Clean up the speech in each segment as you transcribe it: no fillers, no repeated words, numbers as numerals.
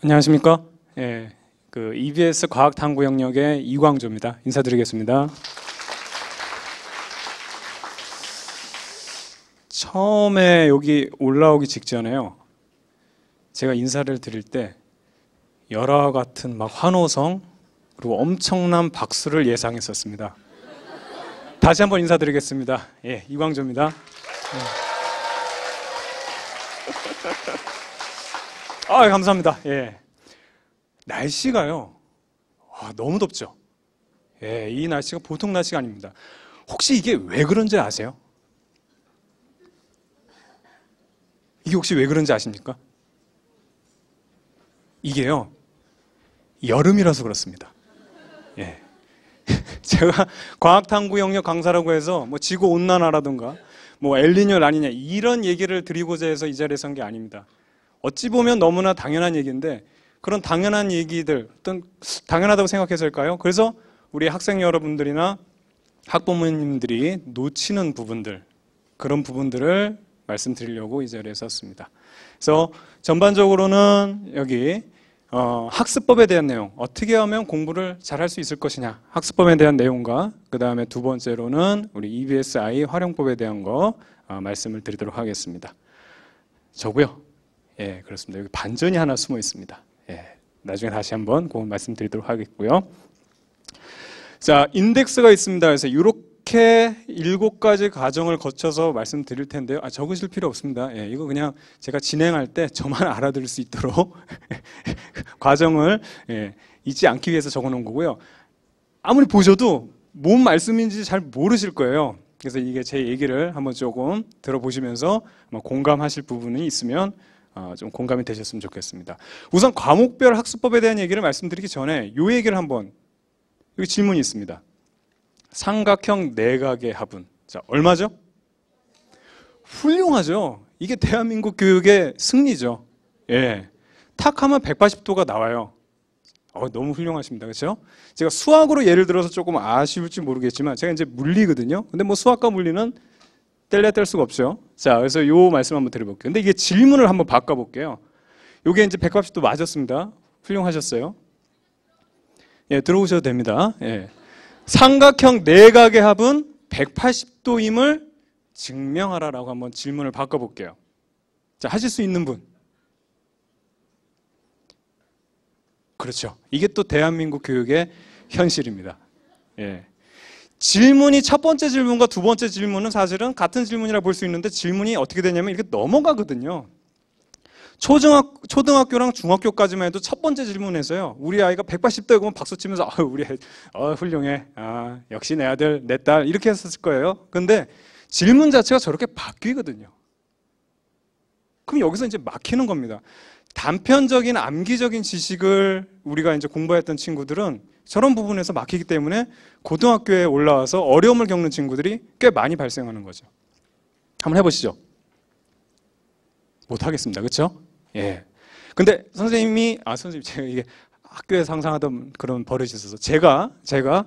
안녕하십니까? EBS 과학탐구 영역의 이광조입니다. 인사드리겠습니다. 처음에 여기 올라오기 직전에요, 제가 인사를 드릴 때 열화 같은 막 환호성 그리고 엄청난 박수를 예상했었습니다. 다시 한번 인사드리겠습니다. 이광조입니다. 감사합니다. 날씨가요, 너무 덥죠. 이 날씨가 보통 날씨가 아닙니다. 혹시 이게 왜 그런지 아세요? 이게 혹시 왜 그런지 아십니까? 이게요, 여름이라서 그렇습니다. 제가 과학탐구 영역 강사라고 해서 뭐 지구 온난화라든가 뭐 엘니뇨 라니냐 이런 얘기를 드리고자 해서 이 자리에 선 게 아닙니다. 어찌 보면 너무나 당연한 얘기인데 그런 당연한 얘기들, 어떤 당연하다고 생각해서일까요? 그래서 우리 학생 여러분들이나 학부모님들이 놓치는 부분들, 그런 부분들을 말씀드리려고 이 자리에 섰습니다. 그래서 전반적으로는 여기 학습법에 대한 내용, 어떻게 하면 공부를 잘할 수 있을 것이냐, 학습법에 대한 내용과 그 다음에 두 번째로는 우리 EBSI 활용법에 대한 거 말씀을 드리도록 하겠습니다. 저고요. 그렇습니다. 여기 반전이 하나 숨어 있습니다. 나중에 다시 한번 그건 말씀드리도록 하겠고요. 자, 인덱스가 있습니다. 그래서 이렇게 7가지 과정을 거쳐서 말씀드릴 텐데요. 적으실 필요 없습니다. 이거 그냥 제가 진행할 때 저만 알아들을 수 있도록 과정을 잊지 않기 위해서 적어놓은 거고요. 아무리 보셔도 뭔 말씀인지 잘 모르실 거예요. 그래서 이게 제 얘기를 한번 조금 들어보시면서 공감하실 부분이 있으면 좀 공감이 되셨으면 좋겠습니다. 우선 과목별 학습법에 대한 얘기를 말씀드리기 전에 이 얘기를 한번, 여기 질문이 있습니다. 삼각형 내각의 합은, 자, 얼마죠? 훌륭하죠. 이게 대한민국 교육의 승리죠. 탁 하면 180도가 나와요. 너무 훌륭하십니다. 그렇죠? 제가 수학으로 예를 들어서 조금 아쉬울지 모르겠지만 제가 이제 물리거든요. 근데 뭐 수학과 물리는 뗄래야 뗄 수가 없죠. 자, 그래서 요 말씀 한번 드려볼게요. 근데 이게 질문을 한번 바꿔볼게요. 요게 이제 180도 맞았습니다. 훌륭하셨어요. 들어오셔도 됩니다. 삼각형 내각의 합은 180도임을 증명하라라고 한번 질문을 바꿔볼게요. 자, 하실 수 있는 분? 그렇죠. 이게 또 대한민국 교육의 현실입니다. 질문이 첫 번째 질문과 두 번째 질문은 사실은 같은 질문이라 볼 수 있는데 질문이 어떻게 되냐면 이렇게 넘어가거든요. 초등학교랑 중학교까지만 해도 첫 번째 질문에서요, 우리 아이가 180도에 보면 박수 치면서 우리 아이 훌륭해, 역시 내 아들 내 딸 이렇게 했었을 거예요. 근데 질문 자체가 저렇게 바뀌거든요. 그럼 여기서 이제 막히는 겁니다. 단편적인 암기적인 지식을 우리가 이제 공부했던 친구들은 저런 부분에서 막히기 때문에 고등학교에 올라와서 어려움을 겪는 친구들이 꽤 많이 발생하는 거죠. 한번 해보시죠. 못하겠습니다. 그렇죠? 근데 선생님이 제가 이게 학교에서 항상 하던 그런 버릇이 있어서 제가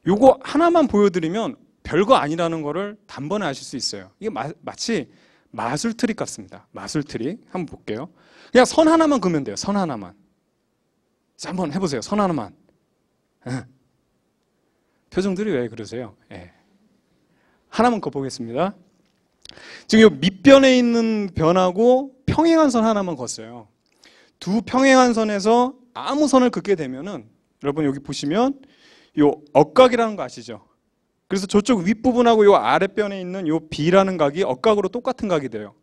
요거 하나만 보여드리면 별거 아니라는 거를 단번에 아실 수 있어요. 이게 마치 마술 트릭 같습니다. 마술 트릭 한번 볼게요. 그냥 선 하나만 그으면 돼요. 선 하나만. 자, 한번 해보세요. 선 하나만. 표정들이 왜 그러세요? 하나만 그어보겠습니다. 지금 이 밑변에 있는 변하고 평행한 선 하나만 걷어요. 두 평행한 선에서 아무 선을 긋게 되면은, 여러분 여기 보시면 요 억각이라는 거 아시죠? 그래서 저쪽 윗부분하고 요 아랫변에 있는 요 B라는 각이 억각으로 똑같은 각이 돼요.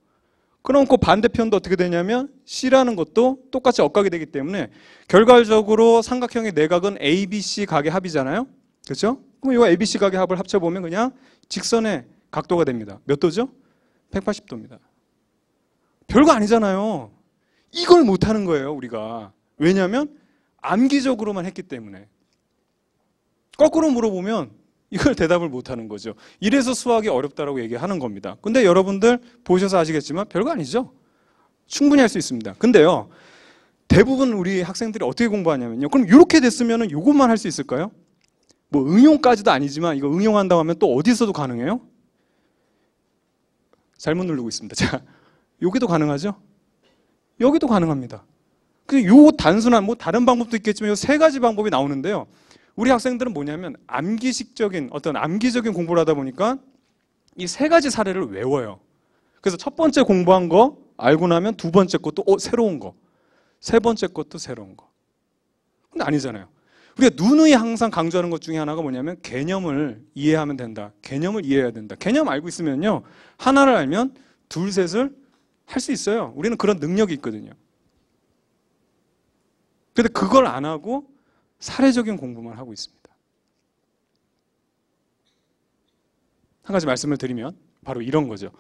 그럼 그 반대편도 어떻게 되냐면 C라는 것도 똑같이 억각이 되기 때문에 결과적으로 삼각형의 내각은 ABC 각의 합이잖아요. 그렇죠? 그럼 이 ABC 각의 합을 합쳐보면 그냥 직선의 각도가 됩니다. 몇 도죠? 180도입니다. 별거 아니잖아요. 이걸 못하는 거예요, 우리가. 왜냐하면 암기적으로만 했기 때문에. 거꾸로 물어보면 이걸 대답을 못하는 거죠. 이래서 수학이 어렵다라고 얘기하는 겁니다. 근데 여러분들 보셔서 아시겠지만 별거 아니죠. 충분히 할 수 있습니다. 근데요, 대부분 우리 학생들이 어떻게 공부하냐면요, 그럼 이렇게 됐으면 이것만 할 수 있을까요? 뭐 응용까지도 아니지만 이거 응용한다고 하면 또 어디서도 가능해요? 잘못 누르고 있습니다. 자, 여기도 가능하죠? 여기도 가능합니다. 요 단순한 뭐 다른 방법도 있겠지만 요 세 가지 방법이 나오는데요. 우리 학생들은 뭐냐면 암기식적인 어떤 암기적인 공부를 하다 보니까 이 세 가지 사례를 외워요. 그래서 첫 번째 공부한 거 알고 나면 두 번째 것도 새로운 거, 세 번째 것도 새로운 거. 근데 아니잖아요. 우리가 누누이 항상 강조하는 것 중에 하나가 뭐냐면 개념을 이해하면 된다. 개념을 이해해야 된다. 개념 알고 있으면요. 하나를 알면 둘, 셋을 할 수 있어요. 우리는 그런 능력이 있거든요. 근데 그걸 안 하고 사례적인 공부만 하고 있습니다. 한 가지 말씀을 드리면 바로 이런 거죠.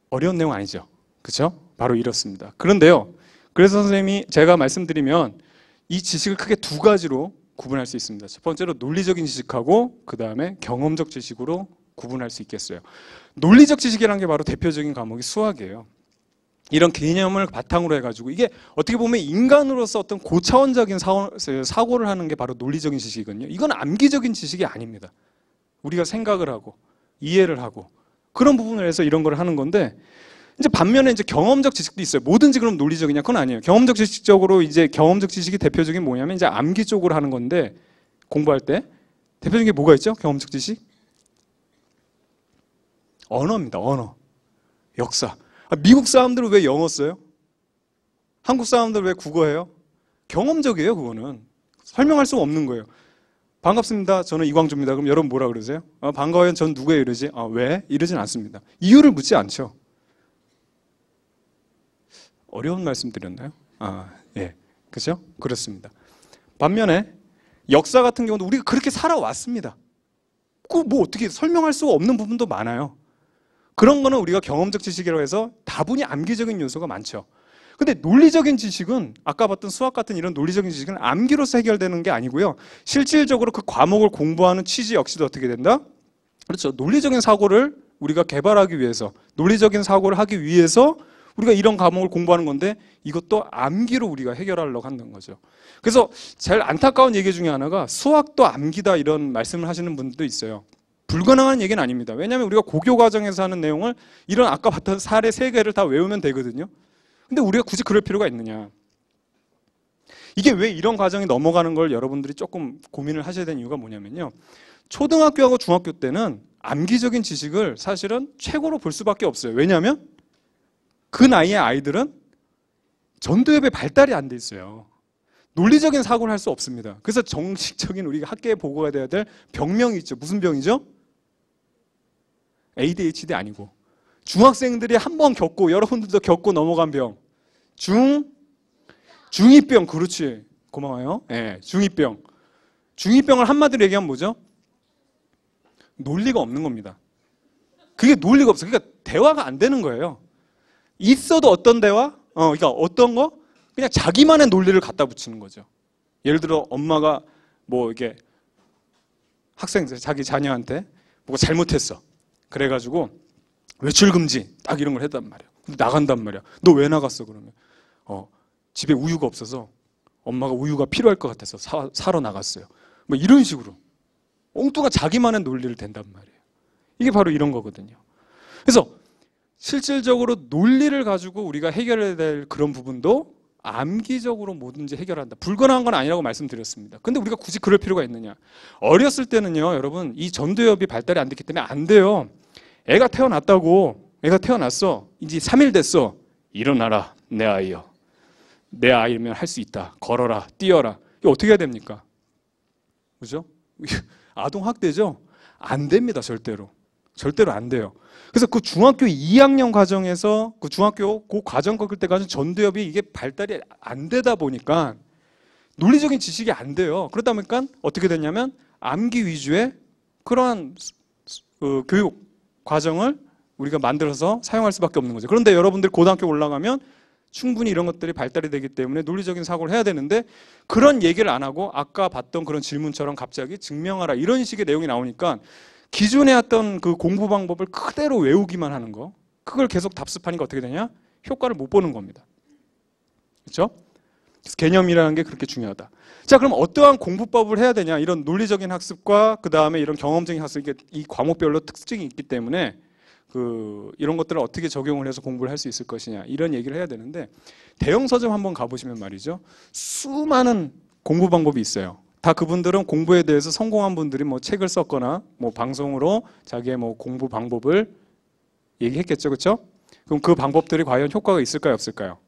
어려운 내용 아니죠. 그렇죠? 바로 이렇습니다. 그런데요. 그래서 선생님이 제가 말씀드리면 이 지식을 크게 두 가지로 구분할 수 있습니다. 첫 번째로 논리적인 지식하고 그 다음에 경험적 지식으로 구분할 수 있겠어요. 논리적 지식이라는 게 바로 대표적인 과목이 수학이에요. 이런 개념을 바탕으로 해가지고 이게 어떻게 보면 인간으로서 어떤 고차원적인 사고를 하는 게 바로 논리적인 지식이거든요. 이건 암기적인 지식이 아닙니다. 우리가 생각을 하고 이해를 하고 그런 부분을 해서 이런 걸 하는 건데 이제 반면에 이제 경험적 지식도 있어요. 뭐든지 그럼 논리적이냐? 그건 아니에요. 경험적 지식적으로 이제 경험적 지식이 대표적인 뭐냐면 이제 암기 쪽으로 하는 건데 공부할 때 대표적인 게 뭐가 있죠? 경험적 지식? 언어입니다. 언어. 역사. 미국 사람들은 왜 영어 써요? 한국 사람들은 왜 국어해요? 경험적이에요, 그거는. 설명할 수 없는 거예요. 반갑습니다. 저는 이광주입니다. 그럼 여러분 뭐라 그러세요? 반가워요. 전 누구예요? 이러지? 왜? 이러진 않습니다. 이유를 묻지 않죠. 어려운 말씀 드렸나요? 예. 그죠? 그렇습니다. 반면에 역사 같은 경우도 우리가 그렇게 살아왔습니다. 뭐 어떻게 설명할 수 없는 부분도 많아요. 그런 거는 우리가 경험적 지식이라고 해서 다분히 암기적인 요소가 많죠. 근데 논리적인 지식은 아까 봤던 수학 같은 이런 논리적인 지식은 암기로서 해결되는 게 아니고요. 실질적으로 그 과목을 공부하는 취지 역시도 어떻게 된다? 그렇죠. 논리적인 사고를 우리가 개발하기 위해서, 논리적인 사고를 하기 위해서 우리가 이런 과목을 공부하는 건데 이것도 암기로 우리가 해결하려고 한다는 거죠. 그래서 제일 안타까운 얘기 중에 하나가 수학도 암기다 이런 말씀을 하시는 분들도 있어요. 불가능한 얘기는 아닙니다. 왜냐하면 우리가 고교 과정에서 하는 내용을 이런 아까 봤던 사례 3개를 다 외우면 되거든요. 근데 우리가 굳이 그럴 필요가 있느냐. 이게 왜 이런 과정이 넘어가는 걸 여러분들이 조금 고민을 하셔야 되는 이유가 뭐냐면요. 초등학교하고 중학교 때는 암기적인 지식을 사실은 최고로 볼 수밖에 없어요. 왜냐하면 그 나이의 아이들은 전두엽의 발달이 안 돼 있어요. 논리적인 사고를 할 수 없습니다. 그래서 정식적인 우리가 학계에 보고가 돼야 될 병명이 있죠. 무슨 병이죠? ADHD 아니고 중학생들이 한번 겪고 여러분들도 겪고 넘어간 병 중2병. 그렇지. 고마워요. 네, 중2병. 중2병을 한마디로 얘기하면 뭐죠? 논리가 없는 겁니다. 그게 논리가 없어요. 그러니까 대화가 안 되는 거예요. 있어도 어떤 대화? 그러니까 어떤 거? 그냥 자기만의 논리를 갖다 붙이는 거죠. 예를 들어 엄마가 뭐 이게 학생들 자기 자녀한테 뭐가 잘못했어. 그래가지고 외출 금지 딱 이런 걸 했단 말이야. 근데 나간단 말이야. 너 왜 나갔어? 그러면 집에 우유가 없어서 엄마가 우유가 필요할 것 같아서 사러 나갔어요. 뭐 이런 식으로 엉뚱한 자기만의 논리를 댄단 말이에요. 이게 바로 이런 거거든요. 그래서 실질적으로 논리를 가지고 우리가 해결해야 될 그런 부분도 암기적으로 뭐든지 해결한다. 불가능한 건 아니라고 말씀드렸습니다. 근데 우리가 굳이 그럴 필요가 있느냐. 어렸을 때는요, 여러분, 이 전두엽이 발달이 안 됐기 때문에 안 돼요. 애가 태어났다고, 애가 태어났어. 이제 3일 됐어. 일어나라, 내 아이여. 내 아이면 할 수 있다. 걸어라, 뛰어라. 이거 어떻게 해야 됩니까? 그죠? 아동학대죠? 안 됩니다, 절대로. 절대로 안 돼요. 그래서 그 중학교 2학년 과정에서 그 중학교 그 과정 겪을 때까지 전두엽이 이게 발달이 안 되다 보니까 논리적인 지식이 안 돼요. 그러다 보니까 어떻게 됐냐면 암기 위주의 그러한 교육 과정을 우리가 만들어서 사용할 수밖에 없는 거죠. 그런데 여러분들 고등학교 올라가면 충분히 이런 것들이 발달이 되기 때문에 논리적인 사고를 해야 되는데 그런 얘기를 안 하고 아까 봤던 그런 질문처럼 갑자기 증명하라 이런 식의 내용이 나오니까 기존에 했던 그 공부 방법을 그대로 외우기만 하는 거, 그걸 계속 답습하니까 어떻게 되냐? 효과를 못 보는 겁니다. 그렇죠? 그래서 개념이라는 게 그렇게 중요하다. 자, 그럼 어떠한 공부법을 해야 되냐? 이런 논리적인 학습과 그 다음에 이런 경험적인 학습, 이게 이 과목별로 특징이 있기 때문에 이런 것들을 어떻게 적용을 해서 공부를 할 수 있을 것이냐 이런 얘기를 해야 되는데 대형 서점 한번 가보시면 말이죠. 수많은 공부 방법이 있어요. 다 그분들은 공부에 대해서 성공한 분들이 뭐 책을 썼거나 뭐 방송으로 자기의 뭐 공부 방법을 얘기했겠죠. 그렇죠? 그럼 그 방법들이 과연 효과가 있을까요? 없을까요?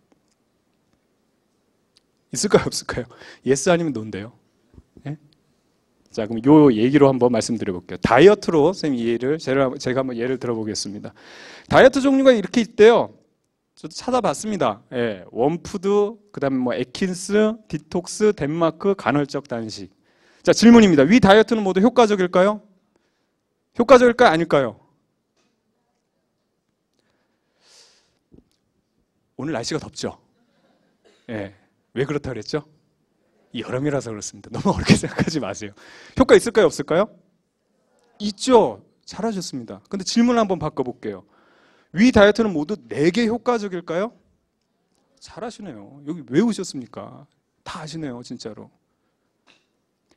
있을까요? 없을까요? 예스 아니면 노인데요. 예? 자, 그럼 요 얘기로 한번 말씀드려 볼게요. 다이어트로 선생님 이해를 제가 한번 예를 들어보겠습니다. 다이어트 종류가 이렇게 있대요. 저도 찾아봤습니다. 예, 원푸드, 그다음에 뭐 에킨스, 디톡스, 덴마크, 간헐적 단식. 자, 질문입니다. 위 다이어트는 모두 효과적일까요? 효과적일까요? 아닐까요? 오늘 날씨가 덥죠? 예. 왜 그렇다 그랬죠? 여름이라서 그렇습니다. 너무 어렵게 생각하지 마세요. 효과 있을까요? 없을까요? 있죠. 잘하셨습니다. 근데 질문을 한번 바꿔볼게요. 위 다이어트는 모두 4개 효과적일까요? 잘하시네요. 여기 왜 오셨습니까? 다 아시네요. 진짜로.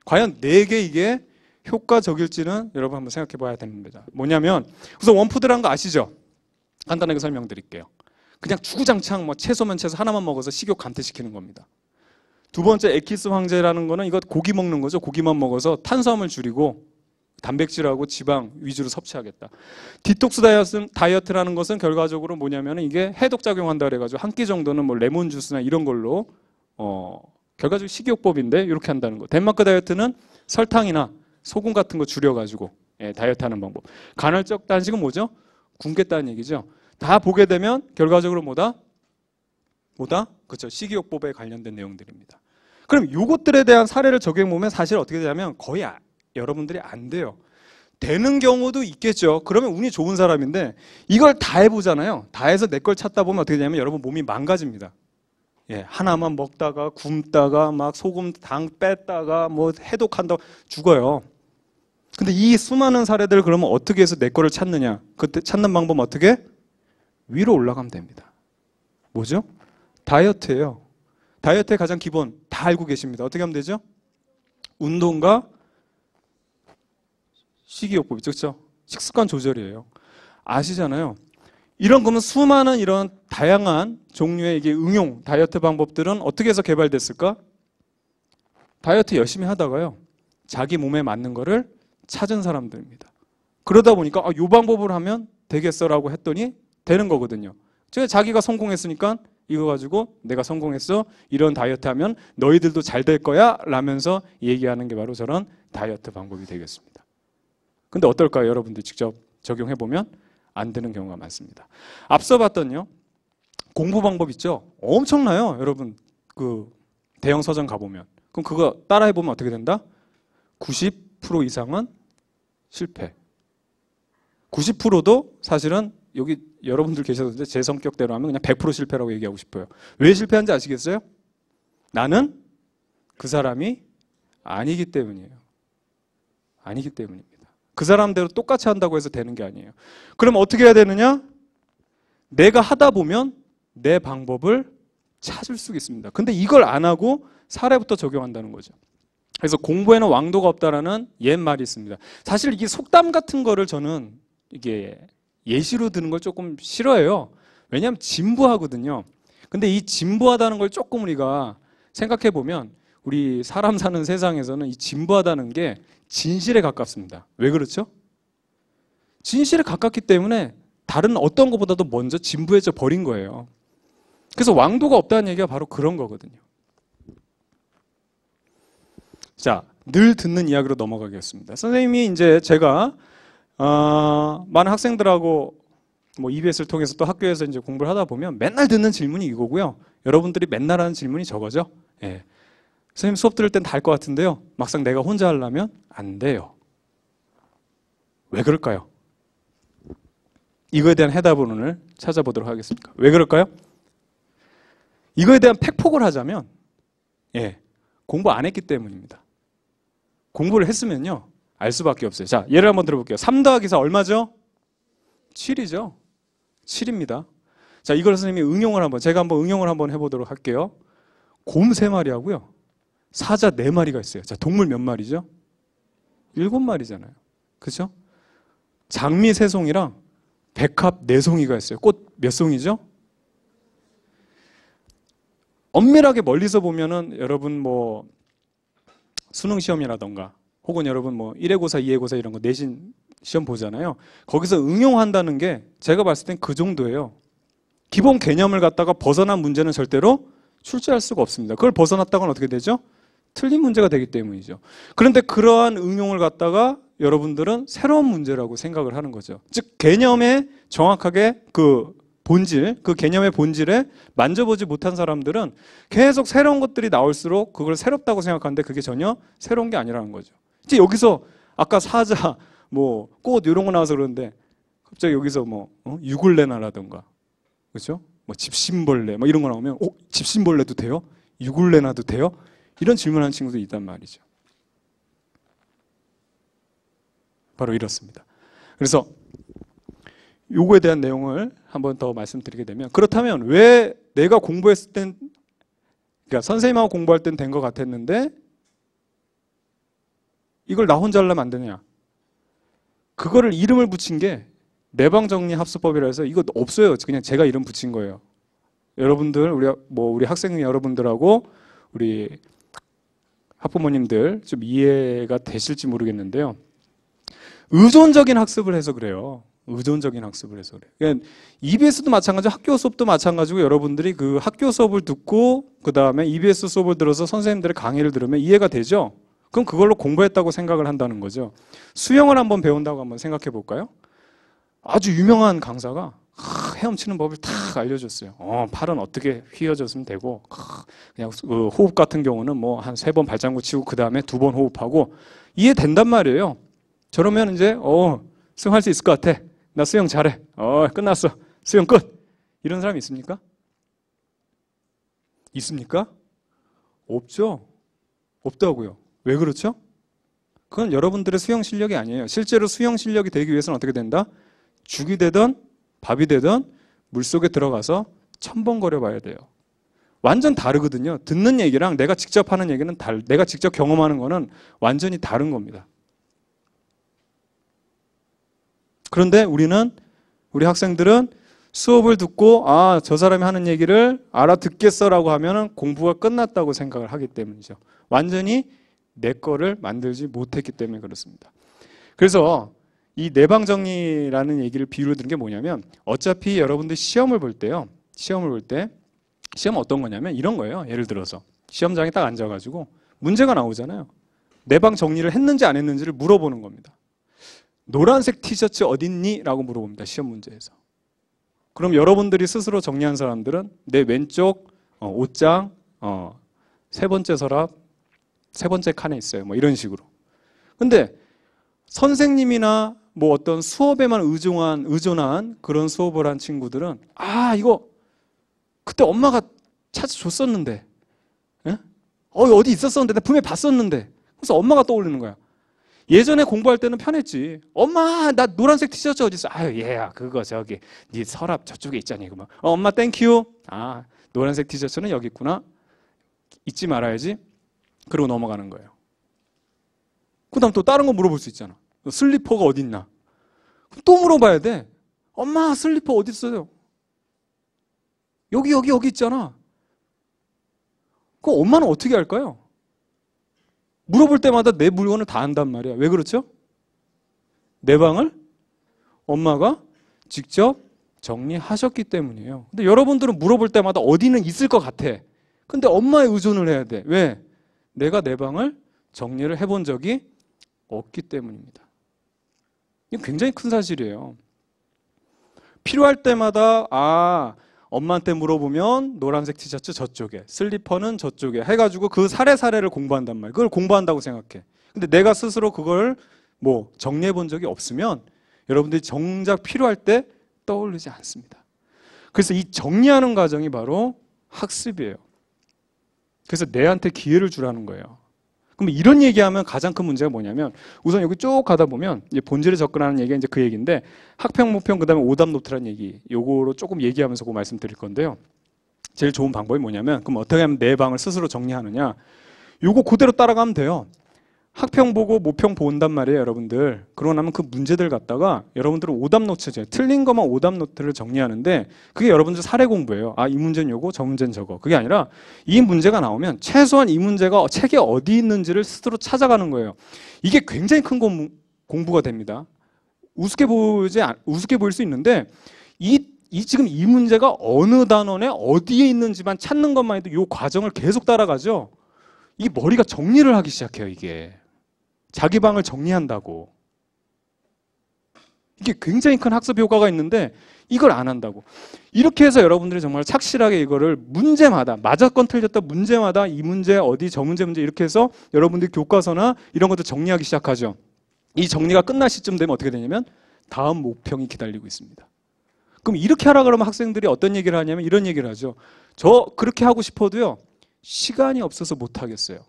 과연 4개 이게 효과적일지는 여러분 한번 생각해 봐야 됩니다. 뭐냐면 우선 원푸드라는 거 아시죠? 간단하게 설명드릴게요. 그냥 주구장창 뭐 채소면 채소 하나만 먹어서 식욕 감퇴시키는 겁니다. 두 번째 에키스 황제라는 거는 이거 고기 먹는 거죠. 고기만 먹어서 탄수화물 줄이고 단백질하고 지방 위주로 섭취하겠다. 디톡스 다이어트라는 것은 결과적으로 뭐냐면 이게 해독작용한다 그래가지고 한 끼 정도는 뭐 레몬 주스나 이런 걸로 결과적으로 식이요법인데 이렇게 한다는 거. 덴마크 다이어트는 설탕이나 소금 같은 거 줄여가지고 다이어트하는 방법. 간헐적 단식은 뭐죠? 굶겠다는 얘기죠. 다 보게 되면 결과적으로 뭐다? 그렇죠. 식이요법에 관련된 내용들입니다. 그럼 이것들에 대한 사례를 적용해보면 사실 어떻게 되냐면 거의 여러분들이 안 돼요. 되는 경우도 있겠죠. 그러면 운이 좋은 사람인데 이걸 다 해보잖아요. 다 해서 내 걸 찾다 보면 어떻게 되냐면 여러분 몸이 망가집니다. 예, 하나만 먹다가 굶다가 막 소금 당 뺐다가 뭐 해독한다고 죽어요. 근데 이 수많은 사례들을 그러면 어떻게 해서 내 거를 찾느냐? 그때 찾는 방법은 어떻게? 위로 올라가면 됩니다. 뭐죠? 다이어트예요. 다이어트의 가장 기본 다 알고 계십니다. 어떻게 하면 되죠? 운동과 식이요법, 그렇죠? 식습관 조절이에요. 아시잖아요. 이런 거면 수많은 이런 다양한 종류의 이게 응용 다이어트 방법들은 어떻게 해서 개발됐을까? 다이어트 열심히 하다가요. 자기 몸에 맞는 거를 찾은 사람들입니다. 그러다 보니까 이 방법을 하면 되겠어라고 했더니 되는 거거든요. 자기가 성공했으니까 이거 가지고 내가 성공했어. 이런 다이어트 하면 너희들도 잘 될 거야 라면서 얘기하는 게 바로 저런 다이어트 방법이 되겠습니다. 근데 어떨까요? 여러분들 직접 적용해보면 안 되는 경우가 많습니다. 앞서 봤던요. 공부 방법 있죠? 엄청나요. 여러분 그 대형 서점 가보면. 그럼 그거 따라해보면 어떻게 된다? 90% 이상은 실패. 90%도 사실은 여기 여러분들 계셨는데 제 성격대로 하면 그냥 100% 실패라고 얘기하고 싶어요. 왜 실패한지 아시겠어요? 나는 그 사람이 아니기 때문이에요. 아니기 때문입니다. 그 사람대로 똑같이 한다고 해서 되는 게 아니에요. 그럼 어떻게 해야 되느냐? 내가 하다 보면 내 방법을 찾을 수 있습니다. 근데 이걸 안 하고 사례부터 적용한다는 거죠. 그래서 공부에는 왕도가 없다라는 옛말이 있습니다. 사실 이게 속담 같은 거를 저는 이게 예시로 드는 걸 조금 싫어해요. 왜냐하면 진부하거든요. 근데 이 진부하다는 걸 조금 우리가 생각해 보면 우리 사람 사는 세상에서는 이 진부하다는 게 진실에 가깝습니다. 왜 그렇죠? 진실에 가깝기 때문에 다른 어떤 것보다도 먼저 진부해져 버린 거예요. 그래서 왕도가 없다는 얘기가 바로 그런 거거든요. 자, 늘 듣는 이야기로 넘어가겠습니다. 선생님이 이제 제가 많은 학생들하고 뭐 EBS를 통해서 또 학교에서 이제 공부를 하다 보면 맨날 듣는 질문이 이거고요. 여러분들이 맨날 하는 질문이 저거죠. 예. 선생님 수업 들을 땐 다 할 것 같은데요. 막상 내가 혼자 하려면 안 돼요. 왜 그럴까요? 이거에 대한 해답을 오늘 찾아보도록 하겠습니다. 왜 그럴까요? 이거에 대한 팩폭을 하자면 공부 안 했기 때문입니다. 공부를 했으면요. 알 수밖에 없어요. 자, 예를 한번 들어볼게요. 3 더하기 4 얼마죠? 7이죠. 7입니다. 자, 이걸 선생님이 제가 한번 응용을 한번 해보도록 할게요. 곰 3마리 하고요. 사자 4마리가 있어요. 자, 동물 몇 마리죠? 7마리잖아요. 그렇죠? 장미 3송이랑 백합 네 송이가 있어요. 꽃 몇 송이죠? 엄밀하게 멀리서 보면은 여러분 뭐 수능 시험이라던가 혹은 여러분 뭐 1회고사, 2회고사 이런 거 내신 시험 보잖아요. 거기서 응용한다는 게 제가 봤을 땐 그 정도예요. 기본 개념을 갖다가 벗어난 문제는 절대로 출제할 수가 없습니다. 그걸 벗어났다고는 어떻게 되죠? 틀린 문제가 되기 때문이죠. 그런데 그러한 응용을 갖다가 여러분들은 새로운 문제라고 생각을 하는 거죠. 즉 개념에 정확하게 그 본질, 그 개념의 본질에 만져보지 못한 사람들은 계속 새로운 것들이 나올수록 그걸 새롭다고 생각하는데 그게 전혀 새로운 게 아니라는 거죠. 이제 여기서 아까 사자, 뭐 꽃 이런 거 나와서 그러는데 갑자기 여기서 뭐 유굴레나라든가 그렇죠? 뭐 집신벌레 뭐 이런 거 나오면 집신벌레도 돼요? 유굴레나도 돼요? 이런 질문하는 친구도 있단 말이죠. 바로 이렇습니다. 그래서 요거에 대한 내용을 한번 더 말씀드리게 되면 그렇다면 왜 내가 공부했을 땐 그러니까 선생님하고 공부할 땐 된 것 같았는데 이걸 나 혼자 하려면 안 되냐? 그거를 이름을 붙인 게 내방정리합수법이라 해서 이거 없어요. 그냥 제가 이름 붙인 거예요. 여러분들 우리 학생 여러분들하고 우리 학부모님들 좀 이해가 되실지 모르겠는데요. 의존적인 학습을 해서 그래요. 의존적인 학습을 해서 그래요. 그러니까 EBS도 마찬가지고 학교 수업도 마찬가지고 여러분들이 그 학교 수업을 듣고 그 다음에 EBS 수업을 들어서 선생님들의 강의를 들으면 이해가 되죠? 그럼 그걸로 공부했다고 생각을 한다는 거죠. 수영을 한번 배운다고 한번 생각해 볼까요? 아주 유명한 강사가 헤엄치는 법을 다 알려줬어요. 팔은 어떻게 휘어졌으면 되고 그냥 호흡 같은 경우는 뭐 한 3번 발장구 치고 그 다음에 2번 호흡하고 이해된단 말이에요. 저러면 이제 수영할 수 있을 것 같아. 나 수영 잘해. 끝났어. 수영 끝. 이런 사람 있습니까? 있습니까? 없죠. 없다고요. 왜 그렇죠? 그건 여러분들의 수영 실력이 아니에요. 실제로 수영 실력이 되기 위해서는 어떻게 된다? 죽이 되든 밥이 되든 물속에 들어가서 첨벙거려 봐야 돼요. 완전 다르거든요. 듣는 얘기랑 내가 직접 하는 얘기는 내가 직접 경험하는 거는 완전히 다른 겁니다. 그런데 우리 학생들은 수업을 듣고 저 사람이 하는 얘기를 알아듣겠어라고 하면은 공부가 끝났다고 생각을 하기 때문이죠. 완전히 내 거를 만들지 못했기 때문에 그렇습니다. 그래서 이 내방정리라는 얘기를 비유로 드는 게 뭐냐면 어차피 여러분들 시험을 볼 때요. 시험은 어떤 거냐면 이런 거예요. 예를 들어서 시험장에 딱 앉아가지고 문제가 나오잖아요. 내방정리를 했는지 안 했는지를 물어보는 겁니다. 노란색 티셔츠 어딨니? 라고 물어봅니다. 시험 문제에서. 그럼 여러분들이 스스로 정리한 사람들은 내 왼쪽 옷장 3번째 서랍 3번째 칸에 있어요. 뭐 이런 식으로. 근데 선생님이나 뭐 어떤 수업에만 의존한 그런 수업을 한 친구들은 이거 그때 엄마가 찾아줬었는데 어디 있었었는데 나 분명히 봤었는데 그래서 엄마가 떠오르는 거야. 예전에 공부할 때는 편했지. 엄마 나 노란색 티셔츠 어디 있어? 얘야 그거 저기 네 서랍 저쪽에 있잖니. 그러면 엄마 땡큐. 노란색 티셔츠는 여기 있구나. 잊지 말아야지. 그러고 넘어가는 거예요. 그 다음 또 다른 거 물어볼 수 있잖아. 슬리퍼가 어디 있나? 또 물어봐야 돼. 엄마 슬리퍼 어디 있어요? 여기 있잖아. 그럼 엄마는 어떻게 할까요? 물어볼 때마다 내 물건을 다 안단 말이야. 왜 그렇죠? 내 방을 엄마가 직접 정리하셨기 때문이에요. 근데 여러분들은 물어볼 때마다 어디는 있을 것 같아. 근데 엄마에 의존을 해야 돼. 왜? 내가 내 방을 정리를 해본 적이 없기 때문입니다. 이건 굉장히 큰 사실이에요. 필요할 때마다 엄마한테 물어보면 노란색 티셔츠 저쪽에, 슬리퍼는 저쪽에 해가지고 그 사례를 공부한단 말이에요. 그걸 공부한다고 생각해. 근데 내가 스스로 그걸 뭐 정리해 본 적이 없으면 여러분들이 정작 필요할 때 떠오르지 않습니다. 그래서 이 정리하는 과정이 바로 학습이에요. 그래서 내한테 기회를 주라는 거예요. 그럼 이런 얘기하면 가장 큰 문제가 뭐냐면 우선 여기 쭉 가다 보면 이제 본질에 접근하는 얘기가 이제 그 얘기인데 학평, 모평, 그 다음에 오답 노트라는 얘기 요거로 조금 얘기하면서 그 말씀 드릴 건데요. 제일 좋은 방법이 뭐냐면 그럼 어떻게 하면 내 방을 스스로 정리하느냐 요거 그대로 따라가면 돼요. 학평 보고 모평 본단 말이에요, 여러분들. 그러고 나면 그 문제들 갖다가 여러분들은 오답 노트죠. 틀린 것만 오답 노트를 정리하는데 그게 여러분들 사례 공부예요. 아, 이 문제는 요거, 저 문제는 저거. 그게 아니라 이 문제가 나오면 최소한 이 문제가 책에 어디 있는지를 스스로 찾아가는 거예요. 이게 굉장히 큰 공부가 됩니다. 우습게 보일 수 있는데 지금 이 문제가 어느 단원에 어디에 있는지만 찾는 것만 해도 이 과정을 계속 따라가죠. 이 머리가 정리를 하기 시작해요, 이게. 자기 방을 정리한다고. 이게 굉장히 큰 학습 효과가 있는데 이걸 안 한다고. 이렇게 해서 여러분들이 정말 착실하게 이거를 문제마다 맞았건 틀렸다 문제마다 이 문제 어디 저 문제 이렇게 해서 여러분들이 교과서나 이런 것도 정리하기 시작하죠. 이 정리가 끝날 시점 되면 어떻게 되냐면 다음 모평이 기다리고 있습니다. 그럼 이렇게 하라 그러면 학생들이 어떤 얘기를 하냐면 이런 얘기를 하죠. 저 그렇게 하고 싶어도요. 시간이 없어서 못 하겠어요.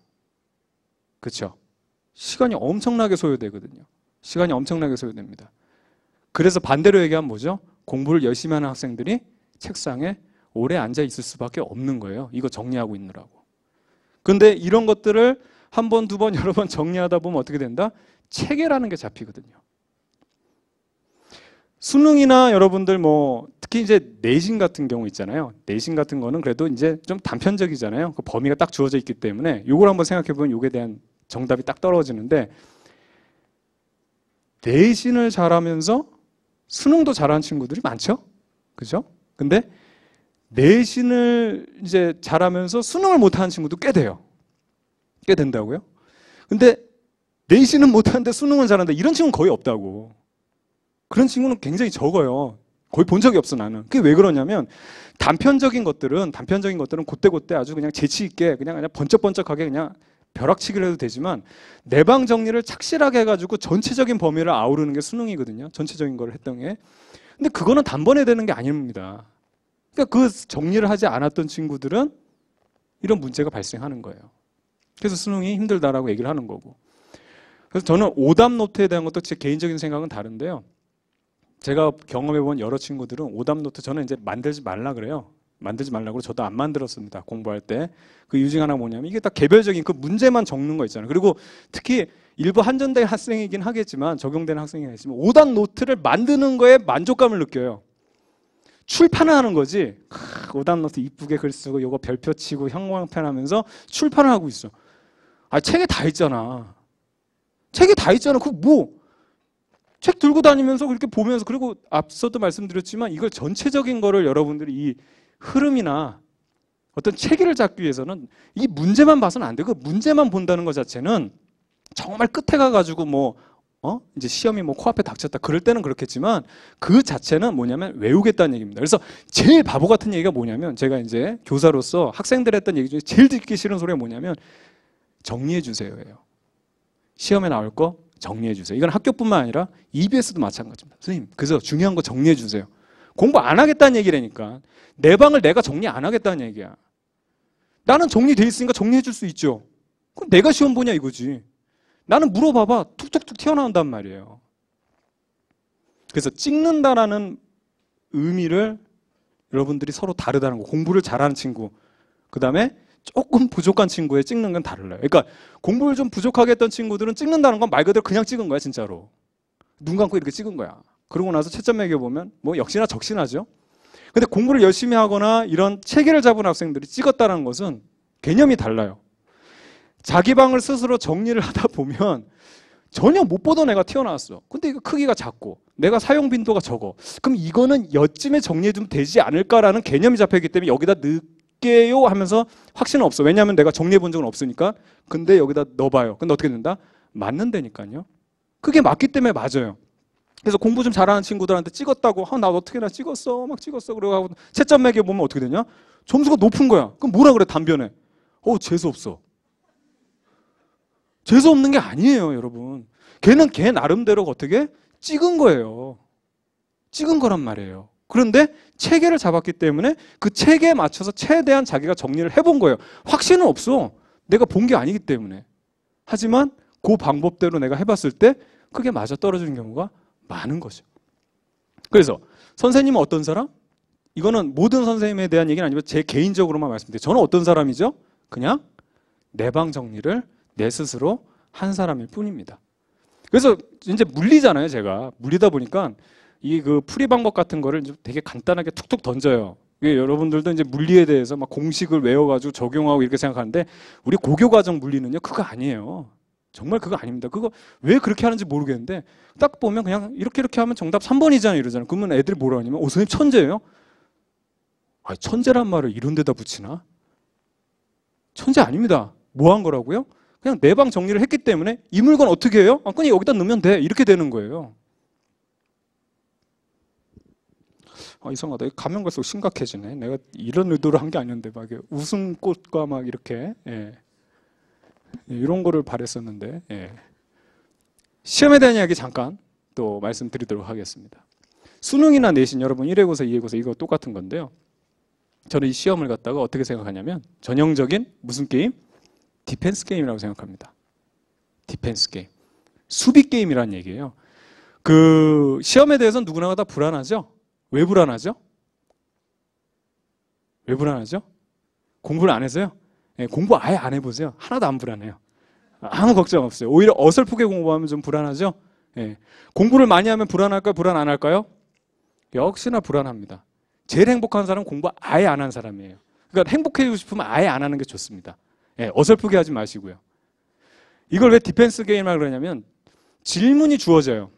그렇죠? 시간이 엄청나게 소요되거든요. 시간이 엄청나게 소요됩니다. 그래서 반대로 얘기하면 뭐죠? 공부를 열심히 하는 학생들이 책상에 오래 앉아 있을 수밖에 없는 거예요. 이거 정리하고 있느라고. 근데 이런 것들을 한 번, 두 번, 여러 번 정리하다 보면 어떻게 된다? 체계라는 게 잡히거든요. 수능이나 여러분들 특히 이제 내신 같은 경우 있잖아요. 내신 같은 거는 그래도 이제 좀 단편적이잖아요. 그 범위가 딱 주어져 있기 때문에 이걸 한번 생각해 보면 이게 대한 정답이 딱 떨어지는데 내신을 잘하면서 수능도 잘하는 친구들이 많죠? 그죠? 근데 내신을 이제 잘하면서 수능을 못하는 친구도 꽤 돼요. 꽤 된다고요? 근데 내신은 못하는데 수능은 잘한다. 이런 친구는 거의 없다고. 그런 친구는 굉장히 적어요. 거의 본 적이 없어, 나는. 그게 왜 그러냐면 단편적인 것들은 그때그때 아주 그냥 재치 있게 그냥 번쩍번쩍하게 그냥 벼락치기를 해도 되지만 내방 정리를 착실하게 해가지고 전체적인 범위를 아우르는 게 수능이거든요. 전체적인 걸 했던 게. 근데 그거는 단번에 되는 게 아닙니다. 그러니까 그 정리를 하지 않았던 친구들은 이런 문제가 발생하는 거예요. 그래서 수능이 힘들다라고 얘기를 하는 거고. 그래서 저는 오답 노트에 대한 것도 제 개인적인 생각은 다른데요. 제가 경험해본 여러 친구들은 오답 노트 저는 이제 만들지 말라 그래요. 만들지 말라고 저도 안 만들었습니다. 공부할 때. 그 이유 중 하나가 뭐냐면 이게 딱 개별적인 그 문제만 적는 거 있잖아요. 그리고 특히 일부 한전대 학생이긴 하겠지만 적용되는 학생이 있지만 오답 노트를 만드는 거에 만족감을 느껴요. 출판을 하는 거지. 오답 노트 이쁘게 글 쓰고 요거 별표 치고 형광펜 하면서 출판을 하고 있어. 아, 책에 다 있잖아. 책에 다 있잖아. 그 책 들고 다니면서 그렇게 보면서 그리고 앞서도 말씀드렸지만 이걸 전체적인 거를 여러분들이 이 흐름이나 어떤 체계를 잡기 위해서는 이 문제만 봐서는 안 되고 문제만 본다는 것 자체는 정말 끝에 가가지고 이제 시험이 코앞에 닥쳤다 그럴 때는 그렇겠지만 그 자체는 뭐냐면 외우겠다는 얘기입니다. 그래서 제일 바보 같은 얘기가 뭐냐면 제가 이제 교사로서 학생들 했던 얘기 중에 제일 듣기 싫은 소리가 뭐냐면 정리해 주세요예요. 시험에 나올 거 정리해 주세요. 이건 학교뿐만 아니라 EBS도 마찬가지입니다. 선생님, 그래서 중요한 거 정리해 주세요. 공부 안 하겠다는 얘기라니까. 내 방을 내가 정리 안 하겠다는 얘기야. 나는 정리돼 있으니까 정리해 줄 수 있죠. 그럼 내가 시험 보냐 이거지. 나는 물어봐봐. 툭툭툭 튀어나온단 말이에요. 그래서 찍는다라는 의미를 여러분들이 서로 다르다는 거. 공부를 잘하는 친구, 그 다음에 조금 부족한 친구의 찍는 건 달라요. 그러니까 공부를 좀 부족하게 했던 친구들은 찍는다는 건 말 그대로 그냥 찍은 거야, 진짜로. 눈 감고 이렇게 찍은 거야. 그러고 나서 채점 매겨보면 역시나 적신하죠. 근데 공부를 열심히 하거나 이런 체계를 잡은 학생들이 찍었다는 것은 개념이 달라요. 자기 방을 스스로 정리를 하다 보면 전혀 못 보던 애가 튀어나왔어. 근데 이거 크기가 작고 내가 사용 빈도가 적어. 그럼 이거는 여쯤에 정리해두면 되지 않을까라는 개념이 잡혀있기 때문에 여기다 넣을게요 하면서 확신은 없어. 왜냐하면 내가 정리해 본 적은 없으니까. 근데 여기다 넣어봐요. 근데 어떻게 된다? 맞는다니까요. 그게 맞기 때문에 맞아요. 그래서 공부 좀 잘하는 친구들한테 찍었다고 나 어떻게나 찍었어 막 찍었어 그러고 채점 매겨보면 어떻게 되냐? 점수가 높은 거야. 그럼 뭐라 그래 단변에? 재수없어. 재수없는 게 아니에요, 여러분. 걔는 걔 나름대로 어떻게 찍은 거예요. 찍은 거란 말이에요. 그런데 체계를 잡았기 때문에 그 체계에 맞춰서 최대한 자기가 정리를 해본 거예요. 확신은 없어. 내가 본 게 아니기 때문에. 하지만 그 방법대로 내가 해봤을 때 그게 맞아 떨어지는 경우가 많은 거죠. 그래서 선생님은 어떤 사람? 이거는 모든 선생님에 대한 얘기는 아니고 제 개인적으로만 말씀드려요. 저는 어떤 사람이죠? 그냥 내 방 정리를 내 스스로 한 사람일 뿐입니다. 그래서 이제 물리잖아요, 제가. 물리다 보니까 이 그 풀이 방법 같은 거를 되게 간단하게 툭툭 던져요. 이게 여러분들도 이제 물리에 대해서 막 공식을 외워가지고 적용하고 이렇게 생각하는데 우리 고교 과정 물리는요, 그거 아니에요. 정말 그거 아닙니다. 그거 왜 그렇게 하는지 모르겠는데 딱 보면 그냥 이렇게 하면 정답 3번이잖아요, 이러잖아요. 그러면 애들이 뭐라 하냐면 선생님 천재예요? 아, 천재란 말을 이런 데다 붙이나? 천재 아닙니다. 뭐 한 거라고요? 그냥 내 방 정리를 했기 때문에 이 물건 어떻게 해요? 아, 그냥 여기다 넣으면 돼. 이렇게 되는 거예요. 아, 이상하다. 가면 갈수록 심각해지네. 내가 이런 의도로 한 게 아니었는데 막 웃음꽃과 막 이렇게 이런 거를 바랬었는데 시험에 대한 이야기 잠깐 또 말씀드리도록 하겠습니다. 수능이나 내신 여러분 1회고사, 2회고사 이거 똑같은 건데요. 저는 이 시험을 갖다가 어떻게 생각하냐면 전형적인 무슨 게임? 디펜스 게임이라고 생각합니다. 디펜스 게임. 수비 게임이라는 얘기예요. 그 시험에 대해서는 누구나 다 불안하죠? 왜 불안하죠? 왜 불안하죠? 공부를 안 해서요? 공부 아예 안 해보세요. 하나도 안 불안해요. 아무 걱정 없어요. 오히려 어설프게 공부하면 좀 불안하죠? 공부를 많이 하면 불안할까요? 불안 안 할까요? 역시나 불안합니다. 제일 행복한 사람은 공부 아예 안 한 사람이에요. 그러니까 행복해지고 싶으면 아예 안 하는 게 좋습니다. 어설프게 하지 마시고요. 이걸 왜 디펜스 게임이라고 그러냐면 질문이 주어져요.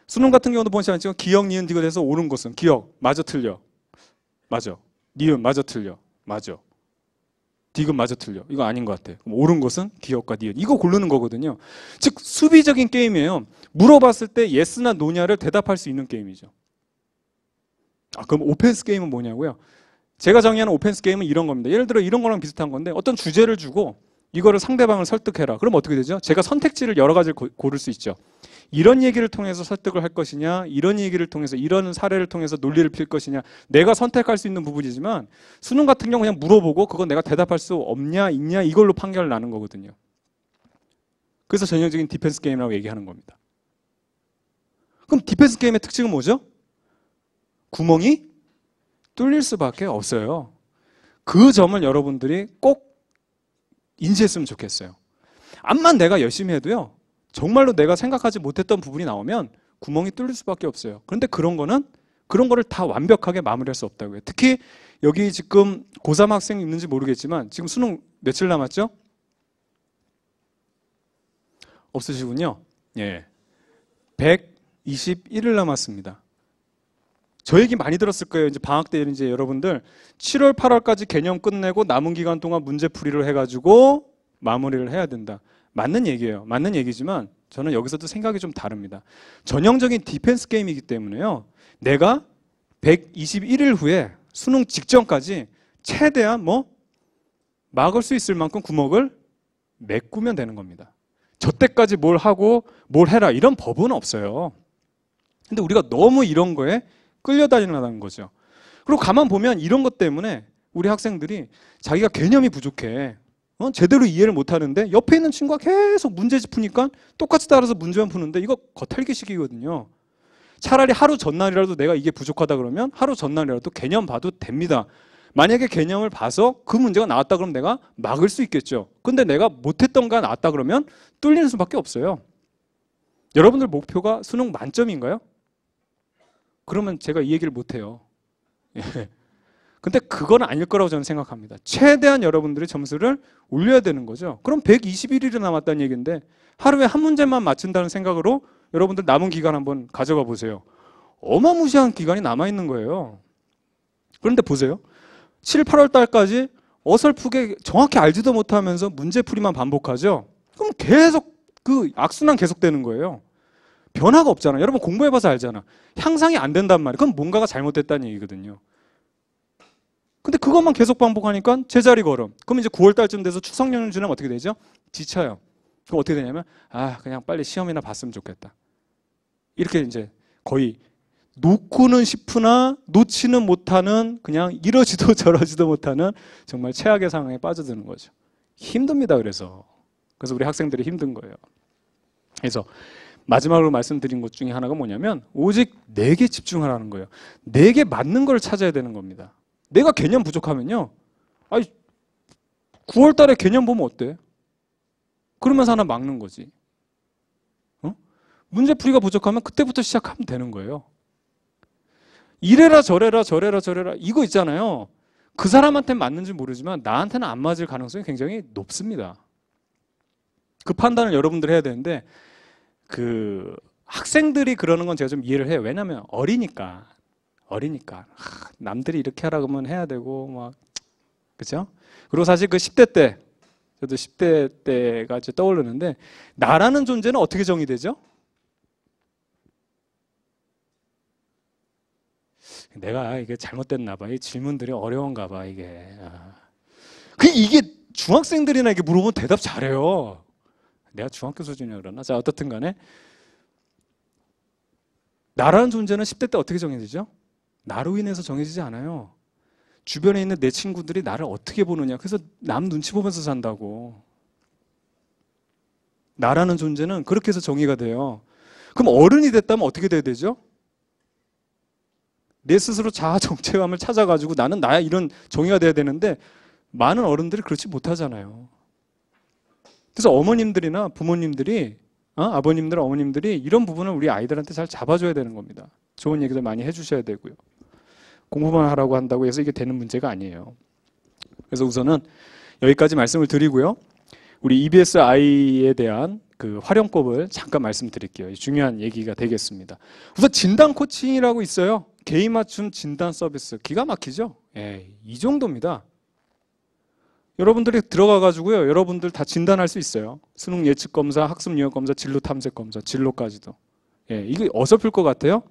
수능 같은 경우도 보시면 기억, 니은, 디귿 해서 옳은 것은 기억, 맞아, 틀려. 맞아. 니은, 맞아, 틀려. 맞아. 디귿, 맞아, 틀려. 이거 아닌 것 같아. 그럼 옳은 것은 기억과 니은. 이거 고르는 거거든요. 즉 수비적인 게임이에요. 물어봤을 때 예스나 노냐를 대답할 수 있는 게임이죠. 아, 그럼 오펜스 게임은 뭐냐고요? 제가 정의하는 오펜스 게임은 이런 겁니다. 예를 들어 이런 거랑 비슷한 건데 어떤 주제를 주고 이거를 상대방을 설득해라. 그럼 어떻게 되죠? 제가 선택지를 여러 가지를 고를 수 있죠. 이런 얘기를 통해서 설득을 할 것이냐, 이런 얘기를 통해서, 이런 사례를 통해서 논리를 필 것이냐, 내가 선택할 수 있는 부분이지만 수능 같은 경우 그냥 물어보고 그건 내가 대답할 수 없냐, 있냐 이걸로 판결을 나는 거거든요. 그래서 전형적인 디펜스 게임이라고 얘기하는 겁니다. 그럼 디펜스 게임의 특징은 뭐죠? 구멍이 뚫릴 수밖에 없어요. 그 점을 여러분들이 꼭 인지했으면 좋겠어요. 암만 내가 열심히 해도요, 정말로 내가 생각하지 못했던 부분이 나오면 구멍이 뚫릴 수밖에 없어요. 그런데 그런 거를 다 완벽하게 마무리할 수 없다고요. 특히 여기 지금 고3 학생 있는지 모르겠지만 지금 수능 며칠 남았죠? 없으시군요. 121일 남았습니다. 저 얘기 많이 들었을 거예요. 이제 방학 때 이제 여러분들 7월, 8월까지 개념 끝내고 남은 기간 동안 문제풀이를 해가지고 마무리를 해야 된다. 맞는 얘기예요. 맞는 얘기지만 저는 여기서도 생각이 좀 다릅니다. 전형적인 디펜스 게임이기 때문에요. 내가 121일 후에 수능 직전까지 최대한 막을 수 있을 만큼 구멍을 메꾸면 되는 겁니다. 저 때까지 뭘 하고 뭘 해라 이런 법은 없어요. 근데 우리가 너무 이런 거에 끌려다니는 거죠. 그리고 가만 보면 이런 것 때문에 우리 학생들이 자기가 개념이 부족해. 제대로 이해를 못하는데 옆에 있는 친구가 계속 문제집 푸니까 똑같이 따라서 문제만 푸는데 이거 겉핥기식이거든요. 차라리 하루 전날이라도 내가 이게 부족하다 그러면 하루 전날이라도 개념 봐도 됩니다. 만약에 개념을 봐서 그 문제가 나왔다 그러면 내가 막을 수 있겠죠. 근데 내가 못했던 거 나왔다 그러면 뚫리는 수밖에 없어요. 여러분들 목표가 수능 만점인가요? 그러면 제가 이 얘기를 못해요. 근데 그건 아닐 거라고 저는 생각합니다. 최대한 여러분들이 점수를 올려야 되는 거죠. 그럼 121일이 남았다는 얘기인데 하루에 한 문제만 맞춘다는 생각으로 여러분들 남은 기간 한번 가져가 보세요. 어마무시한 기간이 남아있는 거예요. 그런데 보세요. 7, 8월 달까지 어설프게 정확히 알지도 못하면서 문제풀이만 반복하죠. 그럼 계속 그 악순환 계속되는 거예요. 변화가 없잖아. 여러분 공부해봐서 알잖아. 향상이 안 된단 말이에요. 그럼 뭔가가 잘못됐다는 얘기거든요. 근데 그것만 계속 반복하니까 제자리 걸음. 그럼 이제 9월 달쯤 돼서 추석 연휴 지나면 어떻게 되죠? 지쳐요. 그럼 어떻게 되냐면 그냥 빨리 시험이나 봤으면 좋겠다. 이렇게 이제 거의 놓고는 싶으나 놓지는 못하는 그냥 이러지도 저러지도 못하는 정말 최악의 상황에 빠져드는 거죠. 힘듭니다. 그래서 우리 학생들이 힘든 거예요. 그래서 마지막으로 말씀드린 것 중에 하나가 뭐냐면 오직 내게 집중하라는 거예요. 내게 맞는 걸 찾아야 되는 겁니다. 내가 개념 부족하면요. 9월 달에 개념 보면 어때? 그러면서 하나 막는 거지. 문제풀이가 부족하면 그때부터 시작하면 되는 거예요. 이래라 저래라 저래라 저래라 이거 있잖아요. 그 사람한테는 맞는지 모르지만 나한테는 안 맞을 가능성이 굉장히 높습니다. 그 판단을 여러분들이 해야 되는데 그 학생들이 그러는 건 제가 좀 이해를 해요. 왜냐하면 어리니까 남들이 이렇게 하라 그러면 해야 되고 막 그렇죠? 그리고 사실 그 10대 때 저도 10대 때가 이제 떠오르는데 나라는 존재는 어떻게 정의되죠? 내가 이게 잘못됐나 봐. 이 질문들이 어려운가 봐, 이게. 이게 중학생들이나 이게 물어보면 대답 잘해요. 내가 중학교 수준이라 그러나? 자, 어떻든 간에. 나라는 존재는 10대 때 어떻게 정해지죠? 나로 인해서 정해지지 않아요. 주변에 있는 내 친구들이 나를 어떻게 보느냐. 그래서 남 눈치 보면서 산다고. 나라는 존재는 그렇게 해서 정의가 돼요. 그럼 어른이 됐다면 어떻게 돼야 되죠? 내 스스로 자아 정체감을 찾아가지고 나는 나야 이런 정의가 돼야 되는데 많은 어른들이 그렇지 못하잖아요. 그래서 어머님들이나 부모님들이 아버님들, 어머님들이 이런 부분을 우리 아이들한테 잘 잡아줘야 되는 겁니다. 좋은 얘기들 많이 해주셔야 되고요. 공부만 하라고 한다고 해서 이게 되는 문제가 아니에요. 그래서 우선은 여기까지 말씀을 드리고요. 우리 EBSI에 대한 그 활용법을 잠깐 말씀드릴게요. 중요한 얘기가 되겠습니다. 우선 진단 코칭이라고 있어요. 개인 맞춤 진단 서비스. 기가 막히죠? 이 정도입니다. 여러분들이 들어가가지고요. 여러분들 다 진단할 수 있어요. 수능 예측 검사, 학습 유형 검사, 진로 탐색 검사, 진로까지도. 이게 어설플 것 같아요?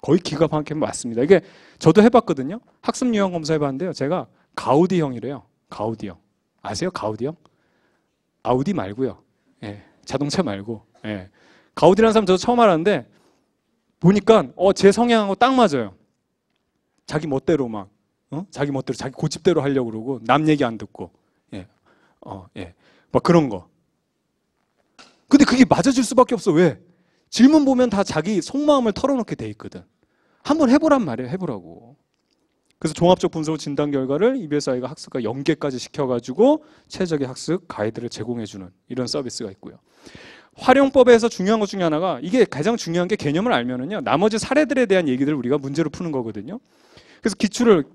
거의 기가 막히게 맞습니다. 이게 저도 해봤거든요. 학습 유형 검사 해봤는데요. 제가 가우디형이래요. 가우디형. 아세요? 가우디형? 아우디 말고요. 자동차 말고. 가우디라는 사람 저도 처음 알았는데 보니까 제 성향하고 딱 맞아요. 자기 멋대로 막 자기 멋대로 자기 고집대로 하려고 그러고 남 얘기 안 듣고 막 그런 거. 근데 그게 맞아줄 수밖에 없어. 왜? 질문 보면 다 자기 속마음을 털어놓게 돼 있거든. 한번 해보란 말이에요. 해보라고. 그래서 종합적 분석 진단 결과를 EBSI가 학습과 연계까지 시켜가지고 최적의 학습 가이드를 제공해주는 이런 서비스가 있고요. 활용법에서 중요한 것 중에 하나가 이게 가장 중요한 게 개념을 알면은요. 나머지 사례들에 대한 얘기들을 우리가 문제로 푸는 거거든요. 그래서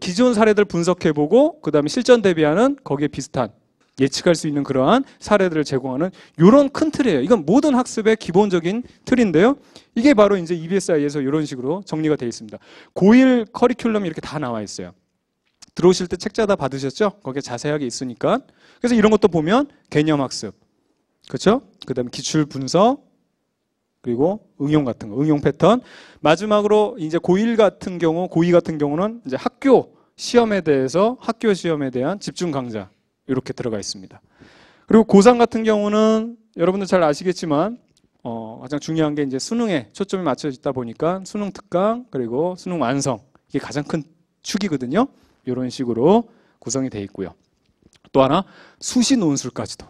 기존 사례들 분석해보고 그 다음에 실전 대비하는 거기에 비슷한 예측할 수 있는 그러한 사례들을 제공하는 이런 큰 틀이에요. 이건 모든 학습의 기본적인 틀인데요. 이게 바로 이제 EBSI에서 이런 식으로 정리가 되어 있습니다. 고1 커리큘럼이 이렇게 다 나와 있어요. 들어오실 때 책자 다 받으셨죠? 거기에 자세하게 있으니까. 그래서 이런 것도 보면 개념 학습, 그렇죠? 그 다음에 기출 분석, 그리고 응용 같은 거, 응용 패턴. 마지막으로 이제 고1 같은 경우, 고2 같은 경우는 이제 학교 시험에 대한 집중 강좌 이렇게 들어가 있습니다. 그리고 고3 같은 경우는 여러분들 잘 아시겠지만 가장 중요한 게 이제 수능에 초점이 맞춰져 있다 보니까 수능 특강 그리고 수능 완성 이게 가장 큰 축이거든요. 이런 식으로 구성이 되어 있고요. 또 하나 수시 논술까지도